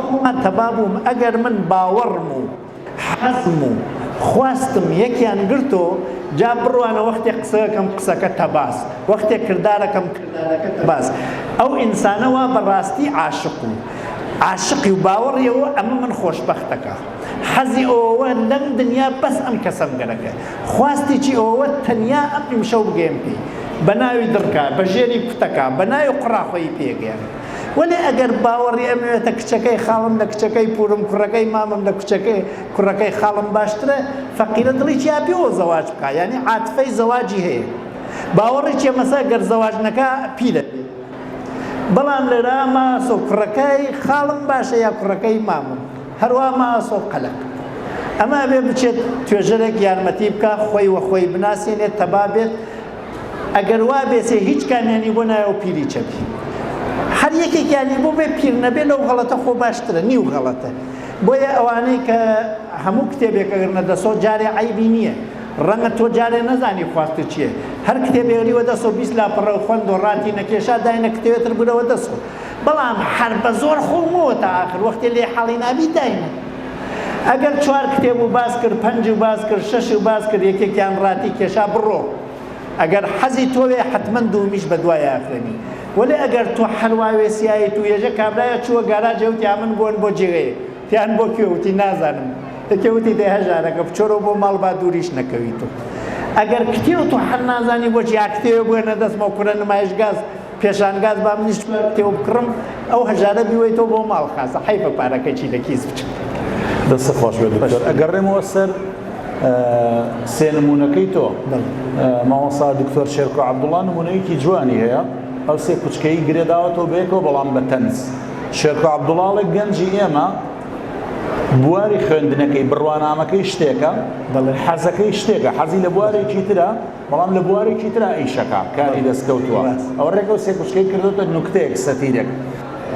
خۆمان تەبا بووم ئەگەر من باوەڕم و حەزم و خواستم یەکیان گرتۆ جا بڕوانە وەختێک قسەکەم قسەکە تەباس، وەختێک کردارەکەم کردارەکە تەباس. ئەو ئینسانەوە بەڕاستی عاشقی و باوەڕیەوە ئەمە من خۆشبەختەکە. حەزی ئەوە لەم دنیا بەس ئەم کەسەم گەرەکە، خواستێکی ئەوە تەنیا ئەم ئیمشەو بگەیم پێی، بە ناوی دڕکە، بە ژێری کوتەکە، بە ناوی قوڕاخۆی پێگەیان. وەلێ ئەگەر باوەڕی ئەمەوێتە کچەکەی خاڵم لە کچەکەی پورم، کوڕەکەی مامم لە کچەکەی کوڕەکەی خاڵم باشترە، فەقیرە دڵی چیا پێوە زەواج بکە، یعنی عاتفەی زەواجی هەیە. باوەڕی چێ مەسا گەر زەواج نەکا پیلە. بەڵام لێرە ماسۆ کوڕەکەی خاڵم باشە یا کوڕەکەی مامم، هەروە ماسۆ قەلق. ئەمە بێ بچێت توێژەرێک یارمەتی بکە، خۆی وە خۆی بناسیێنێت تەبا بێت. ئەگەر وا بێسێ هیچ کامیانی بۆ نایە و پیری چەپی. هەر یەکێکیانی بۆ بێ پیر نەبێ لەو غەڵەتە خۆ باشترە، نیو غەڵەتە. بۆیە ئەوانەی کە هەموو کتێبێک ئەگەر نەدەسۆ جارێ عیبی نییە، ڕەنگە تۆ جارێ نەزانی خواستت چییە. هەر کتێبێریوە دەسۆ 20 لاپەڕە و خوێند و ڕاتی نەکێشا داینە کتێوێتر برەوە دەسۆ. بەڵام هەر بە زۆر خۆمەوە تا ئاخر وەختێ لێ حەڵی نابی داینە. ئەگەر 4 کتێب و باس کرد، 5 و باس کرد، 6 و باس کرد، یەکێکیان ڕاتی کێشا بڕۆ. ئەگەر حەزی تۆوێ حتمما دومیش بە دوای ئاخرێنی. وەلێ ئەگەر تۆ هەروایێ سیایی تو ێژە کابرایە چووە گاراجە وتی من بۆن بۆ جێگەیە، تیان بۆ کوێوتی نازانم، دەکەوتی دەی هەژارەکە بچۆرە بۆ ماڵ با دووریش نەکەوی تۆ. ئەگەر کتێو تۆ هەر نازانی بۆچی یا کتێوە بووێنە دەستمەوە کوڕە نمایشگاز پێشانگاز با منیش کتێوە بکڕم، ئەو هەژارە بیوەیتەوە بۆ ماڵ خاسە حیفە پارەکەی لە کیس بچێت. دەستە خۆش بێت دکتۆر. ئەگەڕێمەوە سەر سێ نمونەکەی تۆ، مامۆستا دکتۆر شێرکۆ عەبدوڵڵا نمونەیەکی جوانی هەیە، ئەو سێ کوچکەی گرێداوەتەوە بەیەکەوە بەڵام بە تەنز. شێرکۆ عەبدوڵڵاڵێک گەنجی ئێمە بواری خوێندنەکەی بڕوانامەکەی شتێکە حەزەکەی شتێکە حەزی لە بوارێکی ترە بەڵام لە بوارێکی ترە ئیشەکە کاری دەستکەوتووە ئەو ڕێگە و سێکوشکەی کردوتە نوکتەیەک سەتیرێک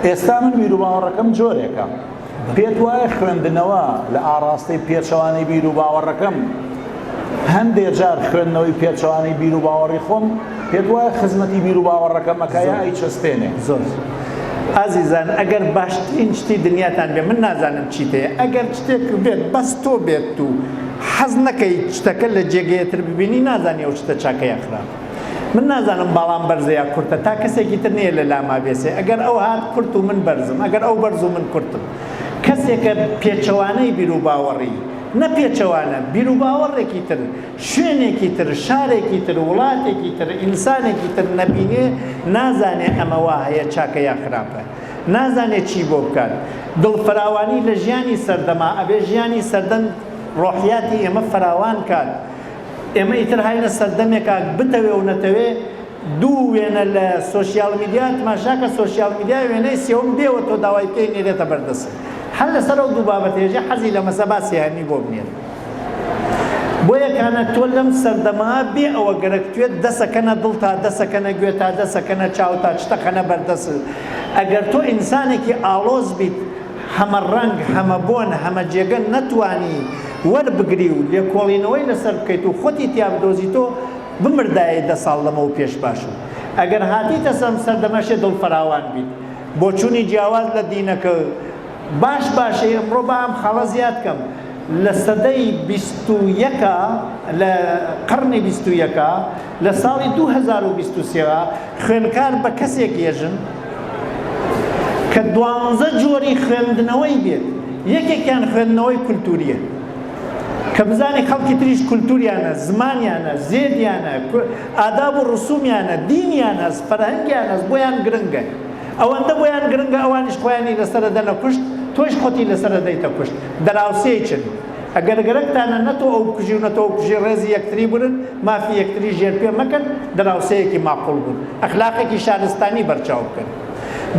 ئێستا من بیر و باوەڕەکەم جۆرێکە پێت وایە خوێندنەوە لە ئاڕاستەی پێچەوانەی بیر و باوەڕەکەم هەندێک جار خوێندنەوەی پێچەوانەی بیر و باوەڕی خۆم پێت وایە خزمەتی بیر و باوەڕەکەمەکە یا ئەیچەسپێنێ زۆر ئازیزان ئەگەر باشترین شتی دنیاتان بێ من نازانم چیتەیە ئەگەر شتێک بێت بەس تۆ بێت و حەز نەکەی شتەکە لە جێگەیەتر ببینی نازانی ئەو شتە چاکەیە خراپ من نازانم باڵام بەرزەیە کورتە تا کەسێکی تر نییە لە لاما بێسێ ئەگەر ئەو هات کورت و من بەرزم ئەگەر ئەو بەرز و من کورتم کەسێکە پێچەوانەی بیر و باوەڕی نە پێچەوانە بیر و باوەڕێکی تر شوێنێکی تر شارێکی تر وڵاتێکی تر ئینسانێکی تر نەبینێ نازانێ ئەمە وا هەیە چاکە یا خراپە نازانێ چی بۆ بکات دڵفراوانی لە ژیانی سەردەما ئەبێ ژیانی سەردەم ڕۆحیاتی ئێمە فراوان کات ئێمە ئیتر هاینە سەردەمێکا بتەوێ و نەتەوێ دوو وێنە لە سۆشیال میدیا تماشاکە سۆشیال میدیا وێنەی سێوم بێوە تۆ داوای پێی نێرێتە بەردەست هەر لەسەر ئەو دوو بابەتێژە حەزی لە مەسەباسی هەمی بۆ بنێت بۆ یەکانە تۆ لەم سەردەما بێ ئەوە گەرەکتوێت دەسەکەنە دڵ تا دەسەکەنە گوێ تا دەسەکەنە چاو تا شتەکەنە بەردەست ئەگەر تۆ ئینسانێکی ئاڵۆز بیت هەمە ڕەنگ هەمە بۆن هەمە جێگە نەتوانی وەربگری و لێکۆڵینەوەی لەسەر بکەیت و خۆتی تیا بدۆزی تۆ بمردایە 10 ساڵ لەمە و پێش باشوو ئەگەر هاتیتە سەم سەردەمەشێ دڵفراوان بیت بۆ چوونی جیاواز لە دینەکە باشە ئەمڕۆ بە ئەم خاڵە زیاد کەم لە سەدەی 21 لە قڕنی 21 لە ساڵی 2023 خوێنکار بە کەسێک ێژن کە 12 جۆری خوێندنەوەی بێت یەکێکیان خوێندنەوەی کولتوریە کە بزانێ خەڵکی تریش کولتوریانە زمانیانە زێدیانە ئاداب و ڕسومیانە دینیانە فەرهەنگیانە بۆیان گرنگە ئەوەندە بۆیان گرنگە ئەوانیش خۆیانی لەسەر دەنە کوشت تۆش خۆتی لەسەر دەیتە کوشت دەراوسێ چن ئەگەر گەرەکتانە نەتۆ ئەو کوژی و نەتۆ ئەو کوژی ڕێزی یەکتری برن مافی یەکتری ژێر پێ مەکەن دەراوسەیەکی ماقوڵ بوون ئەخلاقێکی شارستانی بەرچاو بکەن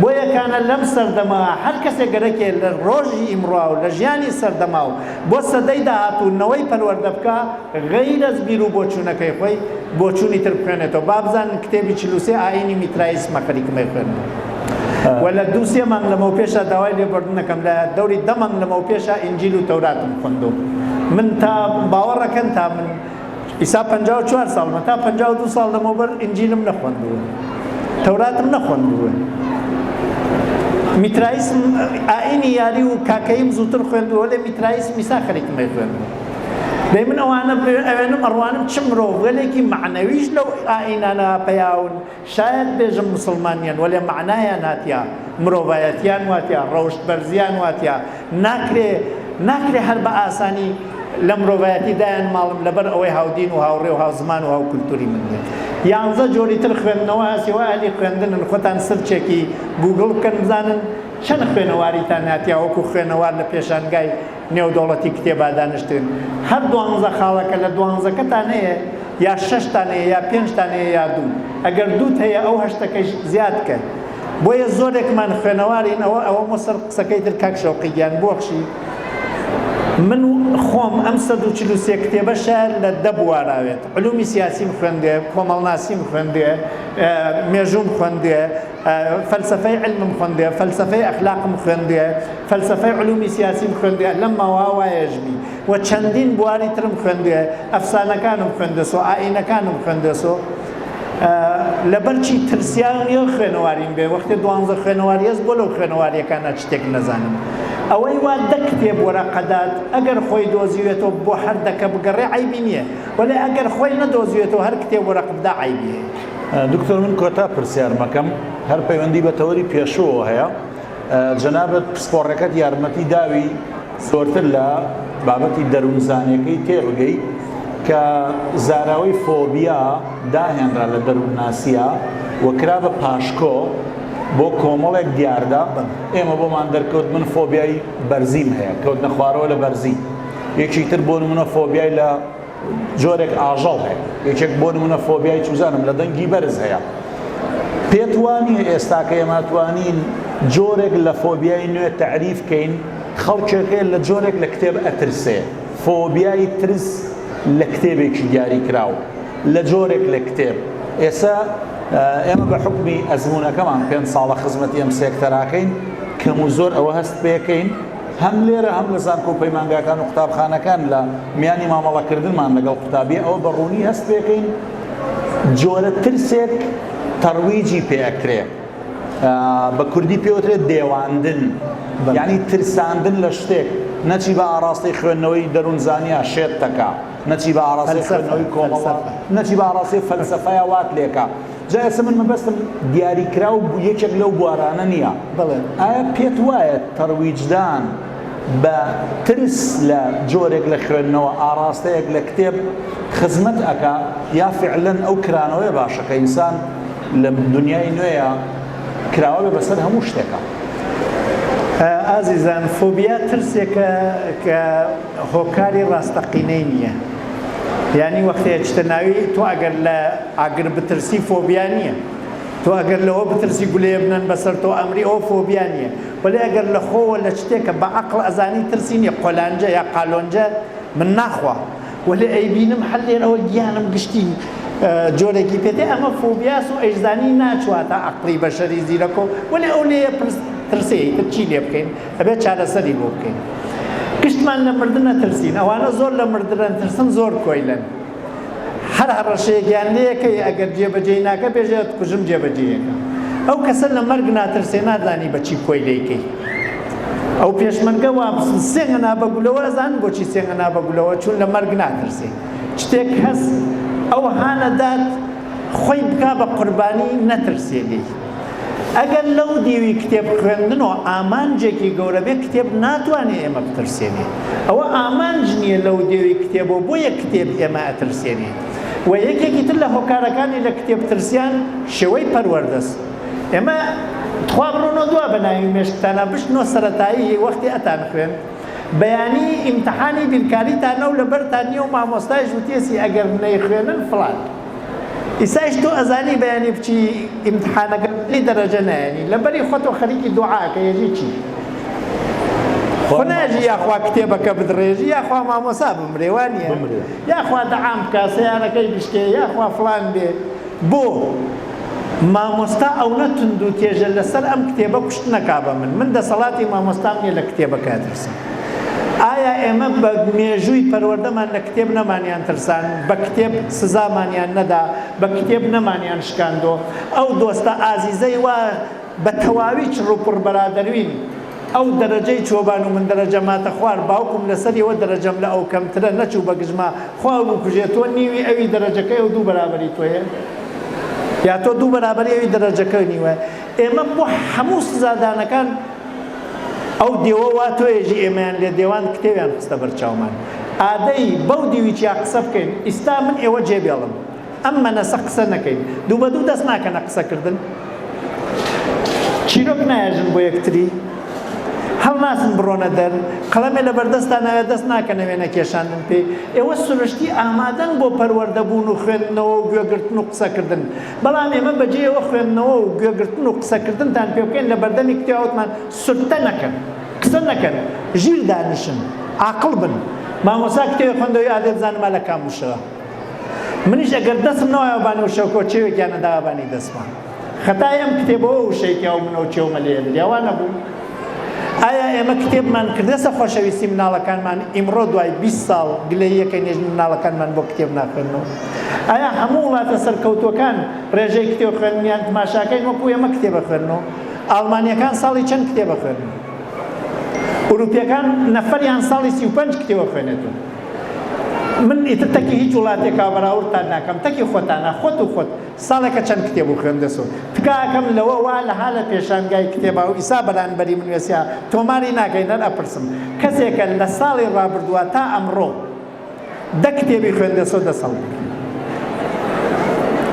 بۆ یەکانە لەم سەردەما هەر کەسێک گەرەکێ لە ڕۆژی ئیمڕوا و لە ژیانی سەردەما و بۆ سەدەی داهاتوونەوەی پەروەردە بکە غەیر ئەز بیر و بۆچوونەکەی خۆی بۆچوونی تر بخوێنێتەوە با بزانن کتێبی 43 ئاینی میترایسمە خەریکمەی خوێنەوە و لە 2-3 مانگ لەمەو پێشە داوای لێبوردنەکەم لە دەوری 10 مانگ لەمەو پێشە ئینجیل و تەوراتم خوێندووە من تا باوەڕەکەن تا من ئیسا 54 ساڵمە تا 52 ساڵ لەمەوبەر ئینجیلم نەخوێندووە تەوراتم نەخوێندووە میترایسم ئاینی یاری و کاکەیم زووتر خوێندووە لێ میترایسم ئیسا خەریکمەی خوێندووە دەی من ئەوێنم ئەڕوانم چ مرۆڤێکی معنەویش لەو ئاینانە پەیاون شاید بێژم مسلمانیان وەلێ معنایان هاتیە مرۆڤایەتیان واتیە ڕەوشت بەرزیان واتیە ناکرێ هەر بە ئاسانی لە مرۆڤایەتی دایان ماڵم لەبەر ئەوەی هاودین و هاوڕێ و هاوزمان و هاوکولتوری من دێت 11 جۆری تر خوێندنەوە هەسیوە ئەلی خوێندنن خۆتان سرچێکی گوگڵ بکەن بزانن چەند خوێنەواریتان هاتیە وەکو خوێنەوار لە پێشانگای نێودەوڵەتی کتێبا دانیشتن هەر 12 خاڵەکە لە 12کەتان هەیە یا 6تان هەیە یا 5تان هەیە یا 2 ئەگەر 2 هەیە ئەو 8ەکەی زیاد کە بۆیە زۆرێکمان خوێنەوارین ئەوە مۆسەر قسەکەی تر کاک شەوقیگیان بۆخشی من خۆم ئەم 143 کتێبە شار لە 10 بواراوێت علومی سیاسیم خوێندێ کۆمەڵناسیم خوێندێ مێژووم خوێندێ فەلسەفەی علمم خوێندێ فەلسەفەی ئەخلاقم خوێندێ فەلسەفەی علومی سیاسیم خوێندێ لەم ماوە وایەژمی و چەندین بواری ترم خوێندێ ئەفسانەکانم خوێندێسۆ ئاینەکانم خوێندێسۆ لەبەرچی ترسیان نیە خوێنەواریم بێ وەختێ 12 خوێنەواری هەست بۆ لەو خوێنەواریەکانە شتێک نەزانم ئەوەی وا 10 کتێب وەرەقەدات ئەگەر خۆی دۆزیوێتەوە بۆ هەر دەکە بگەڕێ عیبی نییە وەلێ ئەگەر خۆی نەدۆزیوێتەوە هەر کتێب وەرەق بدا عیبی هەیە دکتۆر من کۆتا پرسیار مەکەم هەر پەیوەندی بە تەوەری پێشەوە هەیە جەنابەت پسپۆڕەکەت یارمەتی داوی زۆرتر لە بابەتی دەروونزانیەکەی تێبگەی کە زاراوەی فۆبیا داهێنرا لە دەروونناسیە وەکرا بە پاشکۆ بۆ کۆمەڵێک دیاردا ئێمە بۆمان دەرکەوت من فۆبیای بەرزیم هەیە کەوتنە خوارەوە لە بەرزی یەکی تر بۆ نمونە فۆبیای لە جۆرێک ئاژەڵ هەیە یەکێک بۆ نمونە فۆبیای چوزانم لە دەنگی بەرز هەیە پێت وانی ئێستا کە ئێمە توانین جۆرێک لە فۆبیای نوێ تعریف کەین خەڵکێکەیە لە جۆرێک لە کتێب ئەترسێ فۆبیای ترس لە کتێبێکی دیاری کراوە لە جۆرێک لە کتێب ئێستا ئێمە بە حکمی ئەزمونونەکەمان 5 ساڵە خزمەتی ئەم سێکتەراکەین کەم و زۆر ئەوە هەست پێکەین هەم لێرە هەم لە زانکۆ و پەیمانگاکان و قوتابخانەکان لە میانی مامەڵەکردنمان لەگەڵ قوتابی ئەوە بە ڕوونی هەست پێکەین جۆرە ترسێک تەڕویجی پێکرێ بە کوردی پێوترێت دێواندن یعنی ترساندن لە شتێک نەچی بە ئاڕاستی خوێندنەوەی دەروونزانیە شێت تەکا نەچی بە ئاڕاستی خوێندنەوەی کۆمەڵە نەچی بە ئاڕاستی فەلسەفەیە وات لێکا جا ئێستا من مەبەستم دیاریکراو یەکێک لەو بوارانە نییە ئایا پێت وایە تەڕویجدان بە ترس لە جۆرێک لە خوێندنەوە ئاڕاستەیەک لە کتێب خزمەت ئەکا یا فعلەن ئەو کرانەوەی باشە کە ئینسان لە دنیای نوێیە کراوە بەسەر هەموو شتێکە ئازیزان فۆبیا ترسێکە کە هۆکاری ڕاستەقینەی نییە یعنی وەختەیە چتە ناوی تۆ ئەگەر لە ئاگر بترسی فۆبیا نییە تۆ ئەگەر لەوە بترسی گولەیە بنەن بەسەر تۆ ئەمری ئەوە فۆبیا نییە وەلی ئەگەر لە خۆوە لە شتێکە بە عەقڵ ئەزانی ترسی نییە قۆلانجە یا قالۆنجە من ناخوا وەلی ئەیبینم هەلێرەوە گیانم گشتی جۆرێکی پێتێ ئەمە فۆبیاس و ئەیزانی ناچواتە عەقڵی بەشەری زیرەکۆ وەلی ئەو لێیە ترسەیە تر چی لێ بکەین ئەبێت چارەسەری بۆ بکەین گشتمان لە مردن نەترسین ئەوانە زۆر لە مردن ترسن زۆر کۆیلن هەر هەڕەشەیەکیان لەیەکەی ئەگەر جێبەجێی ناکە بێژێت کوژم جێبەجێیەکە ئەو کەسە لە مەرگ ناترسێ نازانی بەچی کۆی لێیکەی ئەو پێشمەرگە وا سێنگە نابەگولەوە ئەزان بۆچی سێنگە نابەگولەوە چون لە مەرگ ناترسێ شتێک هەس ئەو هانەدات خۆی بکا بە قوربانی نەترسێ لێی ئەگەر لەو دیوی کتێب خوێندنەوە ئامانجێکی گەورە بێ کتێب ناتوانێت ئێمە بترسێنێ ئەوە ئامانج نییە لەو دێوی کتێبەوە بۆ یەک کتێب ئێمە ئەترسێنێ و یەکێکی تر لە هۆکارەکانی لە کتێب ترسیان شێوەی پەروەردەست ئێمە خوا بڕۆنەوە دووە بە ناوی مێشکتانە بشنەوە سەرەتایی وەختی ئەتان خوێن بەیانی ئیمتحانی بیرکاریتانە و لەبەرتان نییە و مامۆستای ژووتێسی ئەگەر نەیخوێنن فڵان ئیسایش تۆ ئەزانی بەیانی بچی ئیمتحانەکە لی دەرەجە نایانی لەبەری خۆتۆ خەریکی دوعاکە یەژی چی خۆ ناژی یاخوا کتێبەکە بدڕێژی یاخوا مامۆسا بمرێ وانییە یاخوا دەعام بکە سەیارەکەی بشکێ یاخوا فڵان بێ بۆ مامۆستا ئەو نەتوند و تێژە لەسەر ئەم کتێبە کوشت نەکا بە من دەسەڵاتی مامۆستام نییە لە کتێبەکە ترسم ئایا ئێمە بە مێژووی پەروەردەمان لە کتێب نەمانیان ترسان بە کتێب سزامانیان نەدا بە کتێب نەمانیان شکاندۆ ئەو دۆستە ئازیزەی وا بە تەواوی چڕوپڕ بەرادەروین ئەو دەرەجەی چۆبان و من دەرەجە ماتە خوار باوکم لەسەریەوە دەرەجەم لە ئەو کەمترە نەچوو بە گژما خوا بکوژێت تۆ نیوی ئەوی دەرەجەکەی و دوو بەرابەری تۆیە یا تۆ دوو بەرابەری ئەوی دەرەجەکە نیوە ئێمە بۆ هەموو سزادانەکان ئەو دێوە وا تۆیەژی ئێمەیان لێ دێوان کتێویان خستە بەرچاومان ئادەی بەو دیویچیا قسە بکەین ئیستا من ئێوە جێبێڵم ئەم مەنەسە قسە نەکەین دوو بە دوو دەست ناکەنە قسەکردن چیرۆک نایژن بۆ یەکتری هەڵناسن بڕۆنە دەر قەڵەمێ لە بەردەستانەوێ دەست ناکەنە وێنە کێشاندن پێ ئێوە سروشتی ئامادەن بۆ پەروەردەبوون و خوێندنەوە و گوێگرتن و قسەکردن بەڵام ئێمە بەجێ ئەوە خوێندنەوە و گوێگرتن و قسەکردنتان پێ بکەین لە بەردەمی کتێوەتمان سورتە نەکەن قسە نەکەن ژیر دانیشن عاقڵ بن مامۆستا کتێوی خوێندەوەی ئادێ بزانما لە کام وشەوە منیش ئەگەر دەستم نەوایە بانی وشەوە چێوێکیان نەداوابانی دەستمان خەتای ئەم کتێبەوە وشەیەکیا و منەوە چێومە لێ دەریاوان نەبوو ئایا ئێمە کتێبمان کردێسە خۆشەویستی مناڵەکانمان ئیمڕۆ دوای 20 ساڵ گلەییەکە نێژن مناڵەکانمان بۆ کتێب ناخوێنەوە ئایا هەموو وڵاتە سەرکەوتوەکان ڕێژەی کتێب خوێندنیان تماشاکەین وەکو ئێمە کتێبە خوێنەوە ئاڵمانیەکان ساڵی چەند کتێبە خوێنەوە ئوروپیەکان نەفەریان ساڵی 35 کتێبە خوێنێتەوە من ئیتر تەکی هیچ وڵاتێکا بەراوردتان ناکەم تەکی خۆتانە خۆت و خۆت ساڵێکە چەند کتێب و خوێندەسەوە تکاکەم لەوە وا لە حالە پێشانگای کتێبا و ئیسا بەرانبەری من وێسیا تۆماری ناکەین نەر ئەپرسم کەسێکە لە ساڵی ڕابردووە تا ئەمڕۆ دە کتێبی خوێندەسەوە دە ساڵ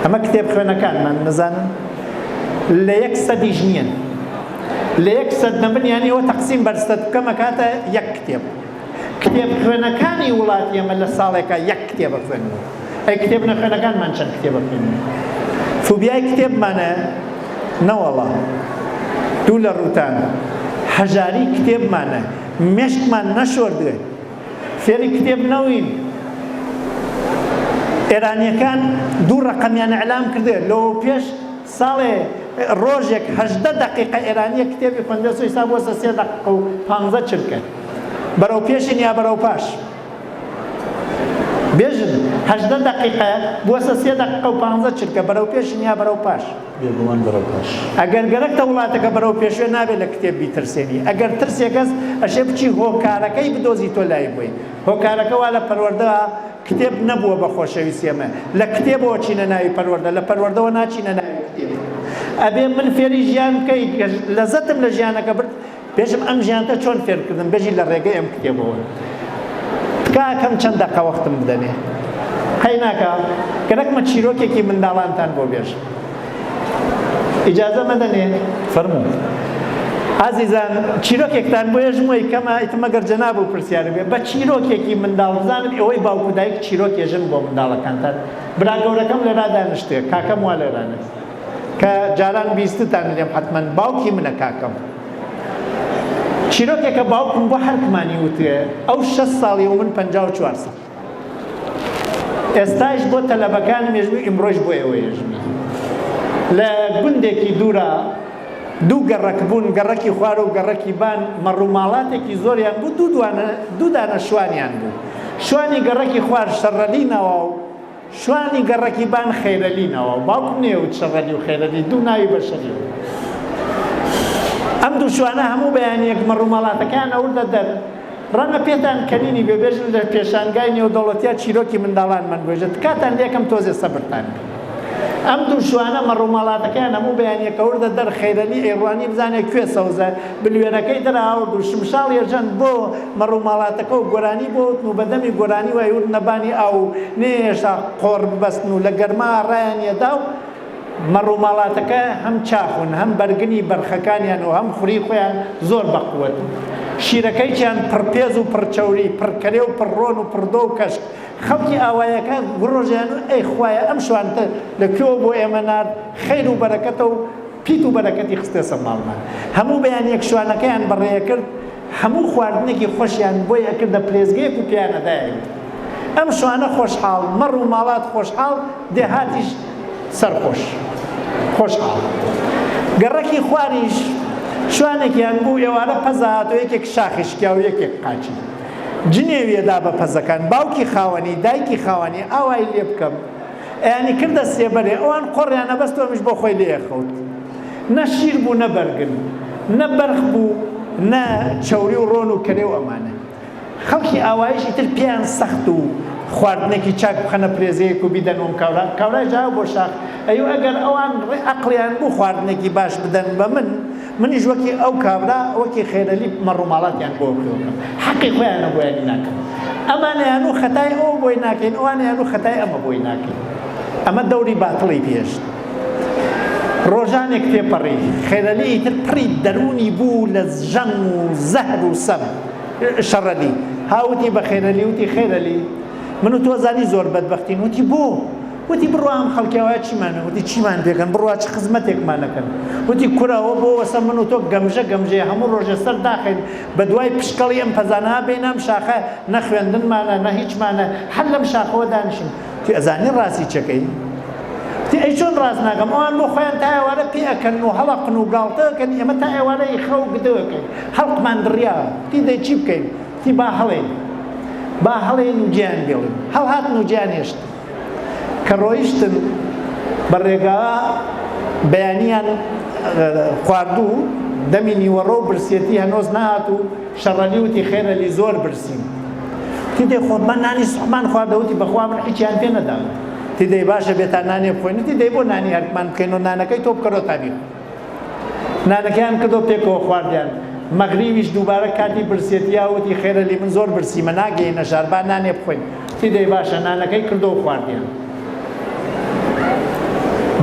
ئەمە کتێب خوێنەکانمان نەزانن لە 100 نیەن لە 100 نەبن یانی ئەوە تەقسیم بەر 100 بکەمە کاتە یەک کتێب کتێب خوێنەکانی وڵاتی ئێمە لە ساڵێکە یەک کتێبە خوێنەوە ئەی کتێب نەخوێنەکانمان چەند کتێبە خوێنەوە فۆبیای کتێبمانە نەوەڵا دوو لە ڕووتان هەژاری کتێبمانە مشکمان نەشۆردوێ فێری کتێب نەوین ئێرانیەکان دوو ڕقەمیان ئەعلام کردێ لەوە پێش ساڵێ ڕۆژێک 18 دقیقە ئێرانیە کتێبی خوێندە سویسا بۆ 3 دقیقە و 15 چرکە بەرەو پێشین یا بەرەو پاش بێژن 18 دقیقە بۆ 3 دقیقە و 15 چرکە بەرەو پێشین یا بەرەو پاش بێگومان بەرەو پاش ئەگەر گەرەکتە وڵاتەکە بەرەو پێشوێ نابێت لە کتێب بیترسێنی ئەگەر ترسێکەس ئەشێ بچی هۆکارەکەی بدۆزی تۆ لای بووی هۆکارەکە وا لە پەروەردە کتێب نەبووە بە خۆشەویستی ئەمە لە کتێبەوە چینە ناوی پەروەردە لە پەروەردەوە ناچینە ناوی کتێب ئەبێ من فێری ژیان بکەی لەزەتم لە ژیانەکە برد پێشم ئەم ژیانتە چۆن فێرکردم بێژی لە ڕێگەی ئەم کتێبەوە تکاکەم چەند دەقە وەختم بدەنێ قەی ناکە گەرەکمە چیرۆکێکی منداڵانتان بۆ بێژ ئیجازە مەدەنێ فەرموو عزیزان چیرۆکێکتان بۆ ێژمەوەی کەمە ئیتمەگەر جەناب و پرسیارە بێ بە چیرۆکێکی منداڵ بزانم ئێوەی باوکو دایک چیرۆک ێژن بۆ منداڵەکانتان برا گەورەکەم لێرا دانیشتێ کاکەم وا لێرانە کە جاران بیستتان لێم حتمەن باوکی منە کاکەم چیرۆکێکە باوکم بۆ هەرکمانی وتێ ئەو 6 ساڵی و من 54 ساڵ ئێستاش بۆ تەلەبەکانم ێژمی ئیمڕۆژ بۆ ئێوە ێژمی لە گوندێکی دوورە دوو گەڕەک بوون گەڕەکی خوارە و گەڕەکی بان مەڕووماڵاتێکی زۆریان بوو دوو دانە شوانیان بوو شوانی گەڕەکی خوار شەڕەلینەوە و شوانی گەڕەکی بان خەیرەلینەوە باوکم نێوت شەڕەلی و خەیرەلی دوو ناوی بەشەری ئەم دوو شوانە هەموو بەیانیەک مەڕووماڵاتەکان ئەوردە دەر ڕەنگە پێتان کەنینی بێبێژن لە پێشانگای نێودەوڵەتیە چیرۆکی منداڵانمان بێژێت کاتان لێکم تۆزێ سەبرتان ئەم دوو شوانە مەڕووماڵاتەکان هەموو بەیانیەکە وردە دەر خەیرەلی ئێڕوانی بزانێت کوێ سەوزە بلوێنەکەی دەراورد و شمشاڵ ێژەن بۆ مەڕووماڵاتەکە و گۆرانی بۆ وتن و بەدەمی گۆرانی وای ورد نەبانی ئاو نێشە قۆڕ ببەستن و لە گەرما ڕایانیەدا و مەڕووماڵاتەکە هەم چاخون هەم بەرگنی بەرخەکانیان و هەم خوری خۆیان زۆر بەقووەت شیرەکەیچیان پڕپێز و پڕچەوری پڕکەرێ و پڕڕۆن و پڕدۆ و کەشک خەڵکی ئاوایەکە ڕۆژیان و ئەی خوایە ئەم شوانتە لەکوێوە بۆ ئێمە نار خەیر و بەرەکەتە و پیت و بەرەکەتی خستێ سەماڵمان هەموو بەیانیەک شوانەکەیان بەڕێیە کرد هەموو خواردنێکی خۆشیان بۆیە کردە پلێزگەیەک و پیانەدایەوێت ئەم شوانە خۆشحاڵ مەڕ و ماڵات خۆشحاڵ دێهاتیش سەرخۆش خۆشحاڵ گەڕەکی خواریش شوانێکیان بوو ئێوارە پەزەهاتۆ یەکێک شاخیشکیا و یەکێک قاچی جنێویەدا بە پەزەکان باوکی خاوەنی دایکی خاوەنی ئاوای لێ بکەم ئەیانی کردە سێبەرێ ئەوان قۆڕیانە بەستەوەمیش بۆ خۆی لێخەوت نە شیر بوو نە بەرگن نە بەرخ بوو نە چەوری و ڕۆن و کەرێ و ئەمانە خەڵکی ئاوایشی تر پێیان سەخت و خواردنێکی چاک بخەنە پرێزەیەک و بیدەنەوەم کاورای جاو بۆ شاخ ئەیوە ئەگەر ئەوان عەقڵیان بوو خواردنێکی باش بدەن بە منیش وەکی ئەو کابرا وەکی خێرەلی مەڕووماڵاتیان بۆ بکەم حەقی خۆیانە بۆیانی ناکەم ئەمانەیان و خەتای ئەوە بۆی ناکەین ئەوانیان و خەتای ئەمە بۆی ناکەین ئەمە دەوری باتڵی پێشت ڕۆژانێک تێپەڕی خێرەلی تر پڕی دەرونی بوو لە ژەم و زەهر و سەم شەڕەلی هاوتی بە خێرەلی وتی خێرەلی من و تۆ زانی زۆر بەدبەختین وتی بۆ وتی بڕوا ئەم خەڵکیاوایە چیمانە وتی چیمان پێکەن بڕوا چ خزمەتێکمانەکەن وتی کوراوە بۆ وەسە من و تۆ گەمژەیە هەموو ڕۆژە سەر داخین بە دوای پشکەڵی ئەم پەزانە بێنام شاخە نە خوێندنمانە نە هیچمانە هەر لەم شاخەوە دانیشن تی ئەزانی ڕاستی چەکەی تی ئەی چۆن ڕاست ناکەم ئەوان بۆ خۆیان تا ئێوارە پێ ئەکەن و هەڵەقن و گاڵتەکەن ئێمە تا ئێوارەی خەو گدەوەکەین هەڵقمان دڕیا تی دەی چی بکەین تی با هەڵێن با هەڵێن و گیان بێڵن هەڵهاتن و گیان هێشت کە ڕۆیشتن بە ڕێگاوە بەیانیان خواردوو دەمی نیوەڕۆ و برسێتی هەنۆز نهات و شەڕەلی وتی خێرەلی زۆر برسیم تی دەی خۆ من نانی سوحمان خواردەوتی بەخوا من هیچیان پێ نەدام تی دەی باشە بێتان نانێ بخۆین تی دەی بۆ نانی هەرکمان بکەین و نانەکەی تۆ بکەرەوە تابی نانەکەیان کردەوە پێکەوە خواردیان مەغریبیش دووبارە کاتی برسێتیا وتی خێرەلی من زۆر برسیمە ناگەینە شار با نانێ بخۆین تی دەی باشە نانەکەی کردەوە خواردیان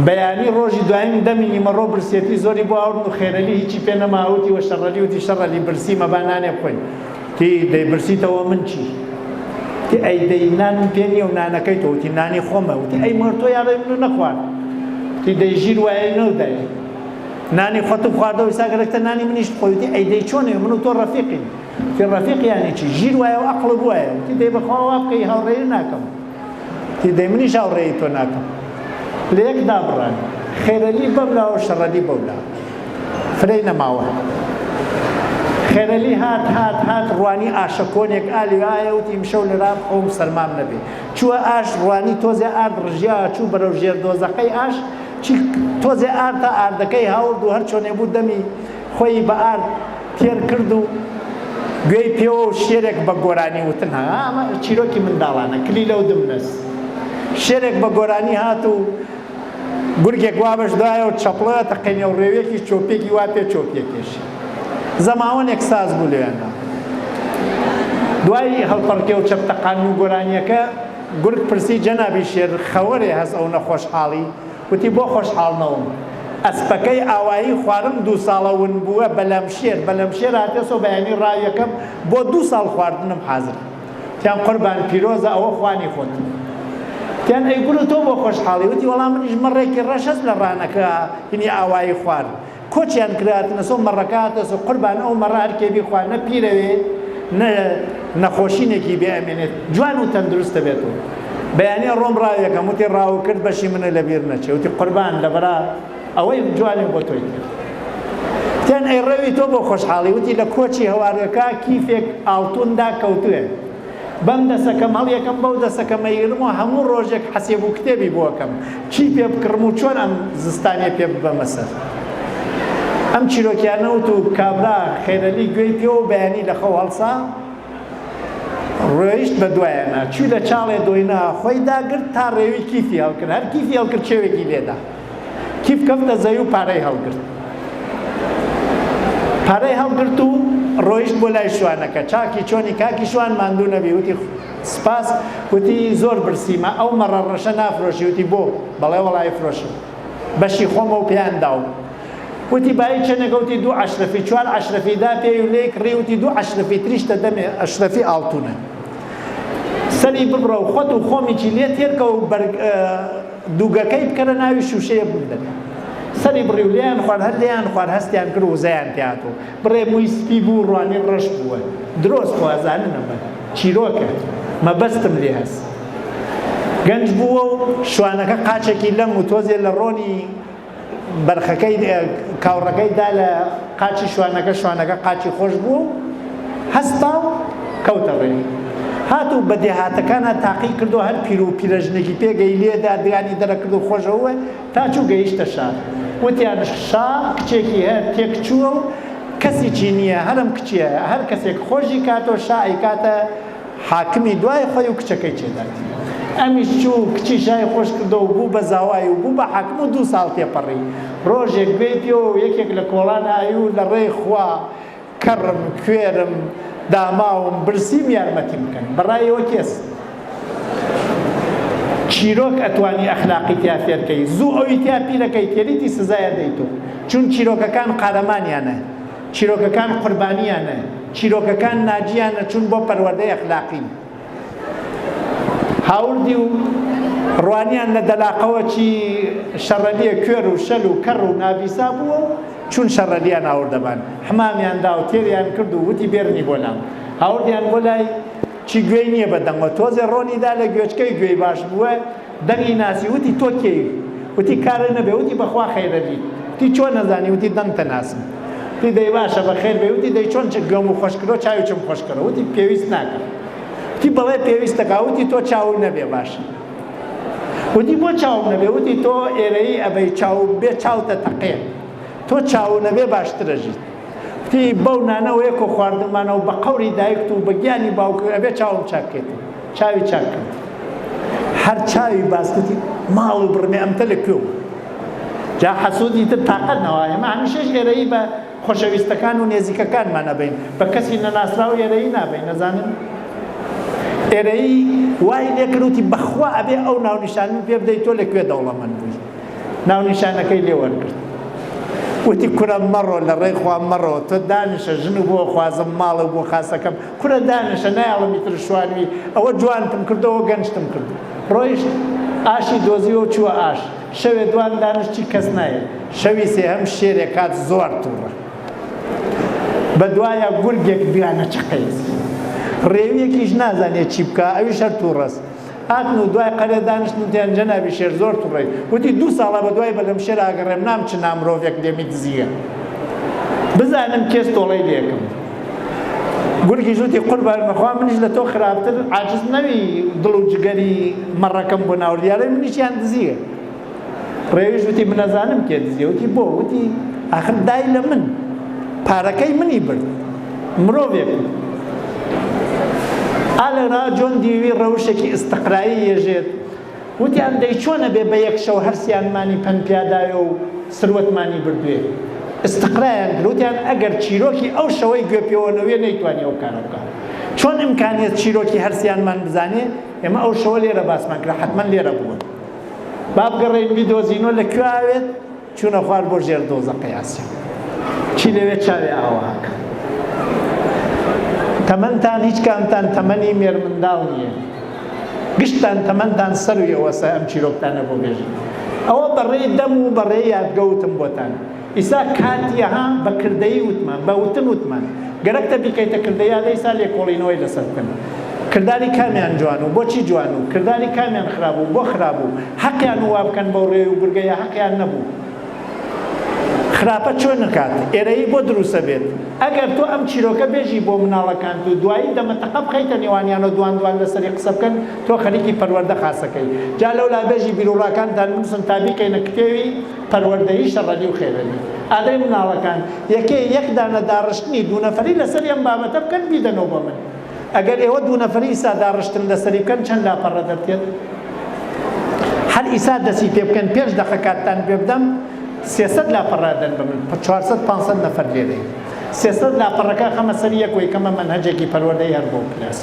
بەیانی ڕۆژی دوایین دەمی نیمەڕۆ برسێتی زۆری بۆ ئاورد و خێرەلی هیچی پێ نەماوتی وە شەڕەلی وتی شەڕەلی برسیمە با نانێ بخۆین تی دەی برسیتەوە من چی تی ئەی دەی نانم پێ نییە و نانەکەی تۆ وتی نانی خۆمە وتی ئەی مەڕ تۆ یاڕێ من نەخوارد تی دەی ژیر وایە نەودای نانی خۆتم خواردەوە ئێستا گەرەکتە نانی منیش بخۆی وتی ئەی دەی چۆنێ من و تۆ ڕەفیقین في ڕەفیق یانی چی ژیر وایە و عەقڵ بوایە وتی دەی بەخوا وا بکەی هاوڕێی ناکەم تی دەی منیش هاوڕێی تۆ ناکەم لە یەکدا بڕان خێرەلی بەملا و شەڕەلی بەولا فرەی نەماوە خێرەلی هات ڕوانی ئاشە کۆنێک ئالی وایە وتی مشەو لەرا ئەوم سەرمام نەبێ چووە ئاش ڕوانی تۆزێ ئارد ڕژیا چوو بەرەو ژێر دۆزەقەی ئاش چی تۆزێ ئارد تا ئاردەکەی هاورد و هەر چۆنێ بوو دەمی خۆی بە ئارد تێر کرد و گوێی پێوە و شێرێک بە گۆرانی وتن ئەمە چیرۆکی منداڵانە کلی لەو دمنەس شێرێک بە گۆرانی هات و گورگێک وابش دایە و چەپڵە تەقینە و ڕێوێکی چۆپێکی وا پێ چۆپێکێشی زەماوەنێک ساز بوو لێیاندا دوای هەڵپەڕکێ و چەپتەقان و گۆرانیەکە گورگ پرسی جەنابی شێر خەوەرێ هەست ئەو نەخۆشحاڵی وتی بۆ خۆشحاڵنەوەم ئەسپەکەی ئاوایی خوارم 2 ساڵە ون بووە بەلەم شێر هاتێسەوە بەیانی ڕاویەکەم بۆ 2 ساڵ خواردنم حازر تیان قوربان پیرۆزە ئەوە خوانی خۆت تیان ئەی گورە تۆ بۆ خۆشحاڵی وتی وەڵام منیش مەڕێکی ڕەش هەست لە ڕانەکە هینی ئاوایی خوارد کۆچیان کراتنەسۆ مەڕەکاتەسۆ قوربان ئەو مەڕە هەر کێبی خوارد نە پیرەوێ نەخۆشینێکی بێئەمێنێت جوان و تەندروستە بێتەوە بەیانی ڕۆم ڕاویەکەم وتی ڕاو کرد بەشی منە لەبیر نەچێ وتی قوربان لەبەرا ئەوەی جوانێ بۆ تۆی کرد تیان ئەی ڕەوی تۆ بۆ خۆشحاڵی وتی لە کۆچی هەوارەکە کیفێک ئاڵتوندا کەوتوێ بەم دەسەکەم هەڵیەکەم بەو دەسەکەمە یرم و هەموو ڕۆژێک حەسێب و کتێبی بۆکەم چی پێ بکڕم و چۆن ئەم زستانیە پێ ببەمە سەر ئەم چیرۆکیانەوت و کابرا خێرەلی گوێی پێوە بەیانی لە خەو هەڵسا ڕۆیشت بە دوایەنە چوی لە چاڵێ دۆینا خۆی داگرت تا ڕێوی کیفی هەڵکرد هەر کیفی هەڵکرد چێوێکی لێدا کیف کەفتە زەوی و پارەی هەڵگرت پارەی هەڵگرت و ڕۆیشت بۆ لای شوانەکە چاکی چۆنی کاکی شوان ماندوو نەبی وتی سپاس وتی زۆر برسیمە ئەو مەڕە ڕەشە نافرۆشی وتی بۆ بەڵێ وەڵای فرۆشم بەشی خۆمە و پێیان داوم وتی بای چەنێکە وتی 2 عەشرەفی 4 عەشرەفی دا پێی و لێی کڕی وتی 2 عەشرەفی تریشتە دەمێ عەشرەفی ئاڵتونە سەری ببڕە و خۆت و خۆمیکی لێ تێرکە و دووگەکەی بکەرە ناوی شوشەیە ببدەنێ سەری بڕی و لێیان خوارد هەر لێیان خوارد هەستیان کرد و زەیان تێهاتۆ بڕێ مووی سپی بوو ڕوانی ڕەش بووە درۆست خوازانن ئەمە چیرۆکە مەبەستم لێ هەست گەنج بووە و شوانەکە قاچێکی لەم و تۆزێ لە ڕۆنی بەرخەکەی کاوڕەکەیدا لە قاچی شوانەکە قاچی خۆش بوو هەستا و کەوتە ڕێی هاتوو بە دێهاتەکانە تاقی کردو هەر پیر و پیرەژنێکی پێگەی لێدا دیانی دەرەکرد و خۆشەوە تا چوو گەیشتە شار وتیان شا کچێکی هەر تێکچووە و کەسێکی نییە هەرم کچیە هەر کەسێک خۆشی کاتۆ شای کاتە حاکمی دوای خۆی و کچەکەی چێداتی ئەمیش چوو کچی شای خۆش کردەوە و بوو بە زاوای و بوو بە حاکم و 2 ساڵ تێپەڕی ڕۆژێک گوێی پێوە و یەکێک لە کۆڵان ئاوی و لە ڕێی خوا کەڕم کوێرم داماوم برسیم یارمەتی بکەن بەڕایەوە کێس چیرۆک ئەتوانی ئەخلاقی تیا فێرکەی زوو ئەوی تیا پیرەکەی تێریتی سزایە دەیتۆ چون چیرۆکەکان قارەمانیانە چیرۆکەکان قوربانیانە چیرۆکەکان ناجیانە چون بۆ پەروەردەی ئەخلاقی هاوردی و ڕوانیان لە دەلاقەوە چی شەڕەلیە کوێر و شەل و کەڕ و ناویسا بووە چون شەڕەلیان ئاوردەبان حمامیان دا و تێریان کرد و وتی بێرنی بۆ لام هاوردیان بۆ لای چی گوێی نییە بە دەنگەوە تۆزێ ڕۆنیدا لە گوێچکەی گوێی باش بووە دەنگی ناسی وتی تۆ کێی وتی کارە نەبێ وتی بەخوا خەیرەلی وتی چۆن نەزانی وتی دەنگتە ناسم وتی دەی باشە بەخێر بێ وتی دەی چۆن گوێم و خۆشکردەوە چاوی چم خۆشکردەوە وتی پێویست ناکەم وتی بەڵێ پێویستەکە وتی تۆ چاو نەبێ باشە وتی بۆ چاو نەبێ وتی تۆ ئێرەی ئەبەی چاو بێ چاوتە تەقێ تۆ چاو نەبێ باشترەژیت وتی بەو نانەوە یەکۆ خواردمانەوە بە قەوری دایکت و بە گیانی باوکە ئەبێ چاوم چاکێت چاوی چاک کرد هەر چاوی باسکتی ماڵ و بڕمێ ئەمتە لە کوێ جا حەسوودی تر تاقەت نەوایە ئەمە هەمیشەش ئێرەی بە خۆشەویستەکان و نێزیکەکانمان نەبین بە کەسی نەناسرا و ئێرەی نابین نەزانن ئێرەی وای لێ کردوتی بەخوا ئەبێ ئەو ناونیشانم پێ بدەیت تۆ لەکوێ دەوڵەمەند بووی ناونیشانەکەی لێ وەرگرت وتی کورە مەڕۆ لە ڕێی خوا مەڕۆ تۆ دانیشە ژن و بۆ خوازم ماڵە بۆ خاسەکەم کورە دانیشە نایڵمی تر شوانوی ئەوە جوانتم کردەوە گەنجتم کرد ڕۆیشت ئاشی دۆزیەوە چووە ئاش شەوێ دوان دانیشتی کەس نایە شەوی سێهەم شێرێک کات زۆر تووڕە بە دوایە گورگێک بیانە چقەیت ڕێویەکیش نازانێت چی بکە ئەویش هەر تووڕەس هاتن و دوای قەرێ دانیشتن تیان جەنابی شێر زۆر تووڕێ وتی 2 ساڵە بە دوای بەلەم شێر ئاگەڕێم نامچ نامرۆڤێک لێمی دزیە بزانم کێس تۆڵەی لێکم گورگی ژوتی قوربان بەخوا منیش لە تۆ خراپتر عاجز نەوی دڵ و جگەری مەڕەکەم بۆ ناو دیارەی منیشیان دزیە ڕێویش وتی منەزانم کێ دزیە وتی بۆ وتی ئاخر دای لە من پارەکەی منی برد مرۆڤێک ئالێرا جۆن دیوی ڕەوشێکی ئستقرایی ێژێت وتیان دەی چۆنە بێ بە یەک شەو هەرسیانمانی پەن پیادایە و سروەتمانی بردوێ استقرایان کرد وتیان ئەگەر چیرۆکی ئەو شەوەی گوێپێوەنەوەیە نەیتوانی ئەو کارە بکات چۆن ئیمکانیەت چیرۆکی هەرسیانمان بزانێ ئێمە ئەو شەوە لێرە باسمان کرا حتمما لێرە بوون با بگەڕێین بیدۆزینۆ لەکوێ ئاوێت چوونە خوار بۆ ژێر دۆزەقەی ئاسیا چی لەوێ چاوێ ئاواکە تەمەنتان هیچ کامتان تەمەنی مێر منداڵ نییە گشتان تەمەنتان سەر و ئێوەسە ئەم چیرۆکتانە بۆ بێژن ئەوە بەڕێی دەم و بەڕێی یادگەوتم بۆتان ئیسا کاتیەها بە کردەیی وتمان بە وتن وتمان گەرەکتە بیکەیتە کردەیە ئیسا لێکۆڵینەوەی لەسەر بکەن کرداری کامیان جوان و بۆچی جوان و کرداری کامیان خراپ و بۆ خراپ و حەقیان وا بکەن بەو ڕێ و گورگەیە حەقیان نەبوو خراپە چۆن نکات ئێرەیی بۆ دروستە بێت ئەگەر تۆ ئەم چیرۆکە بێژی بۆ مناڵەکان و دوایی دەمەتەقە بخەیتە نێوانیانە دوان لەسەری قسە بکەن تۆ خەریکی پەروەردە خاسەکەی جا لەولا بێژی بیرۆڕاکانتان بنووسن تا بیکەینە کتێوی پەروەردەیی شەڕەلی و خێرەلی ئادەی مناڵەکان یەک دانە داڕشتنی دوو نەفەری لەسەری ئەم بابەتە بکەن بیدەنەوە بە من ئەگەر ئێوە دوو نەفەری ئیسا داڕشتن لەسەری بکەن چەند لاپەڕە دەبتێت هەر ئیسا دەسی پێ بکەن پێش دەقەکاتتان پێ بدەم 300 لاپەڕادەن بە من 400-500 نەفەر لێرەی 300 لاپەڕەکە خەمە سەر یەکۆی کەمە منهەجێکی پەروەردەی هەر بۆ پلاس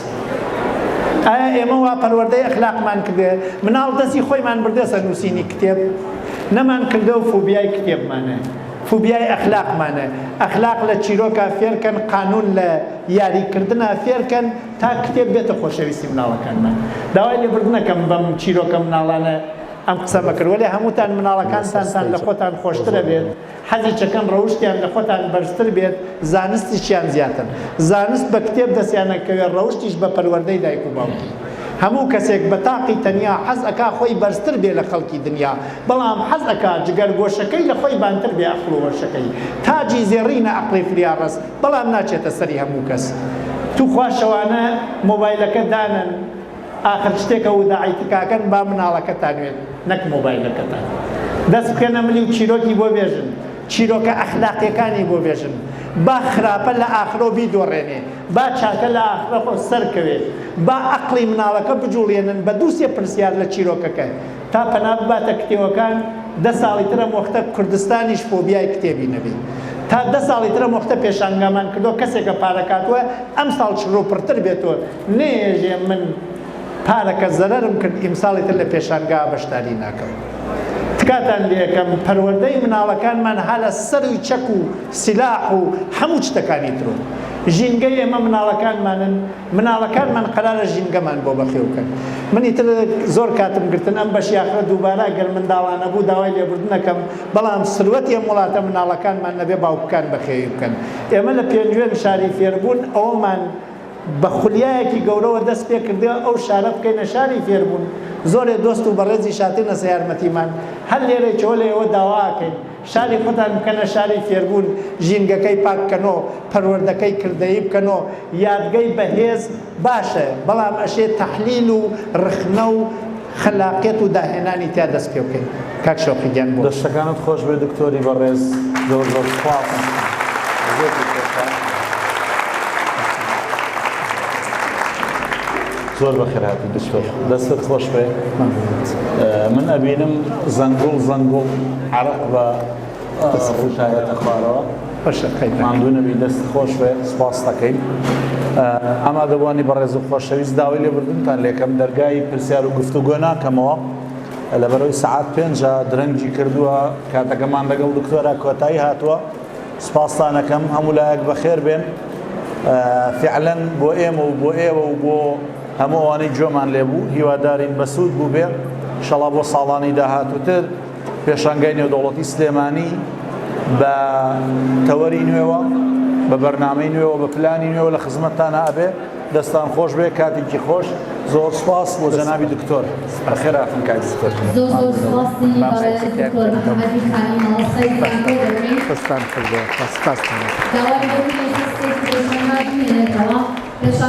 ئایا ئێمە وا پەروەردەی ئەخلاقمان کردێ مناڵ دەستی خۆیمان بردێ سەر نووسینی کتێب نەمان کردە و فوبیای کتێبمانە فوبیای ئەخلاقمانە ئەخلاق لە چیرۆکە فێرکەن قانون لە یاریکردنە فێرکەن تا کتێب بێتە خۆشەویستی مناڵەکانمان داوای لێبردنەکەم بەم چیرۆکە مناڵانە ئەم قسە مەکرد وەلێ هەمووتان مناڵەکانتان لە خۆتان خۆشترە بێت حەزی چەکەن ڕەوشتیان لە خۆتان بەرزتر بێت زانستیشیان زیاتر زانست بە کتێب دەستیانەکەوێت ڕەوشتیش بە پەروەردەی دایک و باوکی هەموو کەسێک بە تاقی تەنیا حەز ئەکا خۆی بەرزتر بێ لە خەڵکی دنیا بەڵام حەز ئەکا جگەرگۆشەکەی لە خۆی بانتر بێ ئەقڵ و وەرشەکەی تاجی زێڕینە ئەقڵی فریاڕەس بەڵام ناچێتە سەری هەموو کەس تو خواشەوانە مۆبایلەکە دانن آخر شتێکە و داعیتکاکەن با مناڵەکەتانوێت نەک مۆبایلەکەتان دەست بکەنە ملی و چیرۆکی بۆ بێژن چیرۆکە ئەخلاقیەکانی بۆ بێژن با خراپە لە ئاخرۆ بیدۆڕێنێ با چاکە لە ئاخرە خۆ سەرکەوێت با ئەقڵی مناڵەکە بجوڵێنن بە دووسێ پرسیار لە چیرۆکەکە تا پەنا بباتە کتێوەکان 10 ساڵی ترە وەختە کوردستانیش فۆبیای کتێبی نەبێت تا 10 ساڵی ترە وەختە پێشانگامان کردو کەسێکە پارەکاتوە ئەم ساڵ چڕوپڕتر بێتەوە نێژێ من پارەکە زەرەرم کرد ئیمساڵی تر لە پێشانگا بەشداری ناکەم تکاتان لێکەم پەروەردەی مناڵەکانمان ها لە سەروی چەک و سیلاح و هەموو شتەکانی ترۆ ژینگەی ئێمە مناڵەکانمان قەرارە ژینگەمان بۆ بەخێوکەن منی تر زۆر کاتم گرتن ئەم بەشی ئاخرە دووبارە گەر منداڵانە بوو داوای لێبوردنەکەم بەڵام سروەتی ئەم وڵاتە مناڵەکانمان نەبێ باوکەکان بەخێوی بکەن ئێمە لە پێنجوێن شاری فێربوون ئەوەمان بە خولیایەکی گەورەوە دەست پێ کردێ ئەو شارە بکەینە شاری فێربوون زۆرێ دۆست و بەڕێزی شاتێنە سەیارمەتیمان هەر لێرەیەوە لە ئێوە داواکەین شاری خۆتان بکەنە شاری فێربوون ژینگەکەی پاککەنەوە پەروەردەکەی کردەیی بکەنەوە یادگەی بەهێز باشە بەڵام ئەشێ تەحلیل و ڕخنە و خلاقیت و داهێنانی تیا دەست پێ بکەین کاک شەوقی گیان بۆ دەشتەکانت خۆش بێ دکتۆری بەڕێز زۆر زۆر سوپاس زۆر بەخێرهاتی دکتۆر دەستت خۆش بێ من ئەبینم زەنگوڵ عەرق بە ڕووتایەتە خوارەوە ماندوو نەبی دەست خۆش بێ سوپاس دەکەین ئامادەبوانی بەڕێز و خۆشەویست داوای لێبوردنتان لێکەم دەرگای پرسیار و گفتوگۆ ناکەمەوە لەبەرەوەی سەعات 5 درەنگی کردووە کاتەکەمان لەگەڵ دکتۆرە کۆتایی هاتووە سوپاستانەکەم هەموو لایەک بەخێر بێن فعلەن بۆ ئێمە و بۆ ئێوە و بۆ هەموو ئەوانەی جۆمان لێبوو هیوادارین بەسوود بوو بێ ئینشەڵڵا بۆ ساڵانی داهاتووتر پێشانگای نێودەوڵەتی سلێمانی بە تەوەری نوێوە بە بەرنامەی نوێەوە بە پلانی نوێەوە لە خزمەتتانە ئەبێ دەستان خۆش بێ کاتێکی خۆش زۆر سپاس بۆ جەنابی دکتۆر بەخێراتن کاک دکتۆر زۆر سپاسی بەڕێز دکتۆر محەممەدی خانی ماڵسەیتان بۆ دەکەین خستان کردەوە سپاس داوای بۆ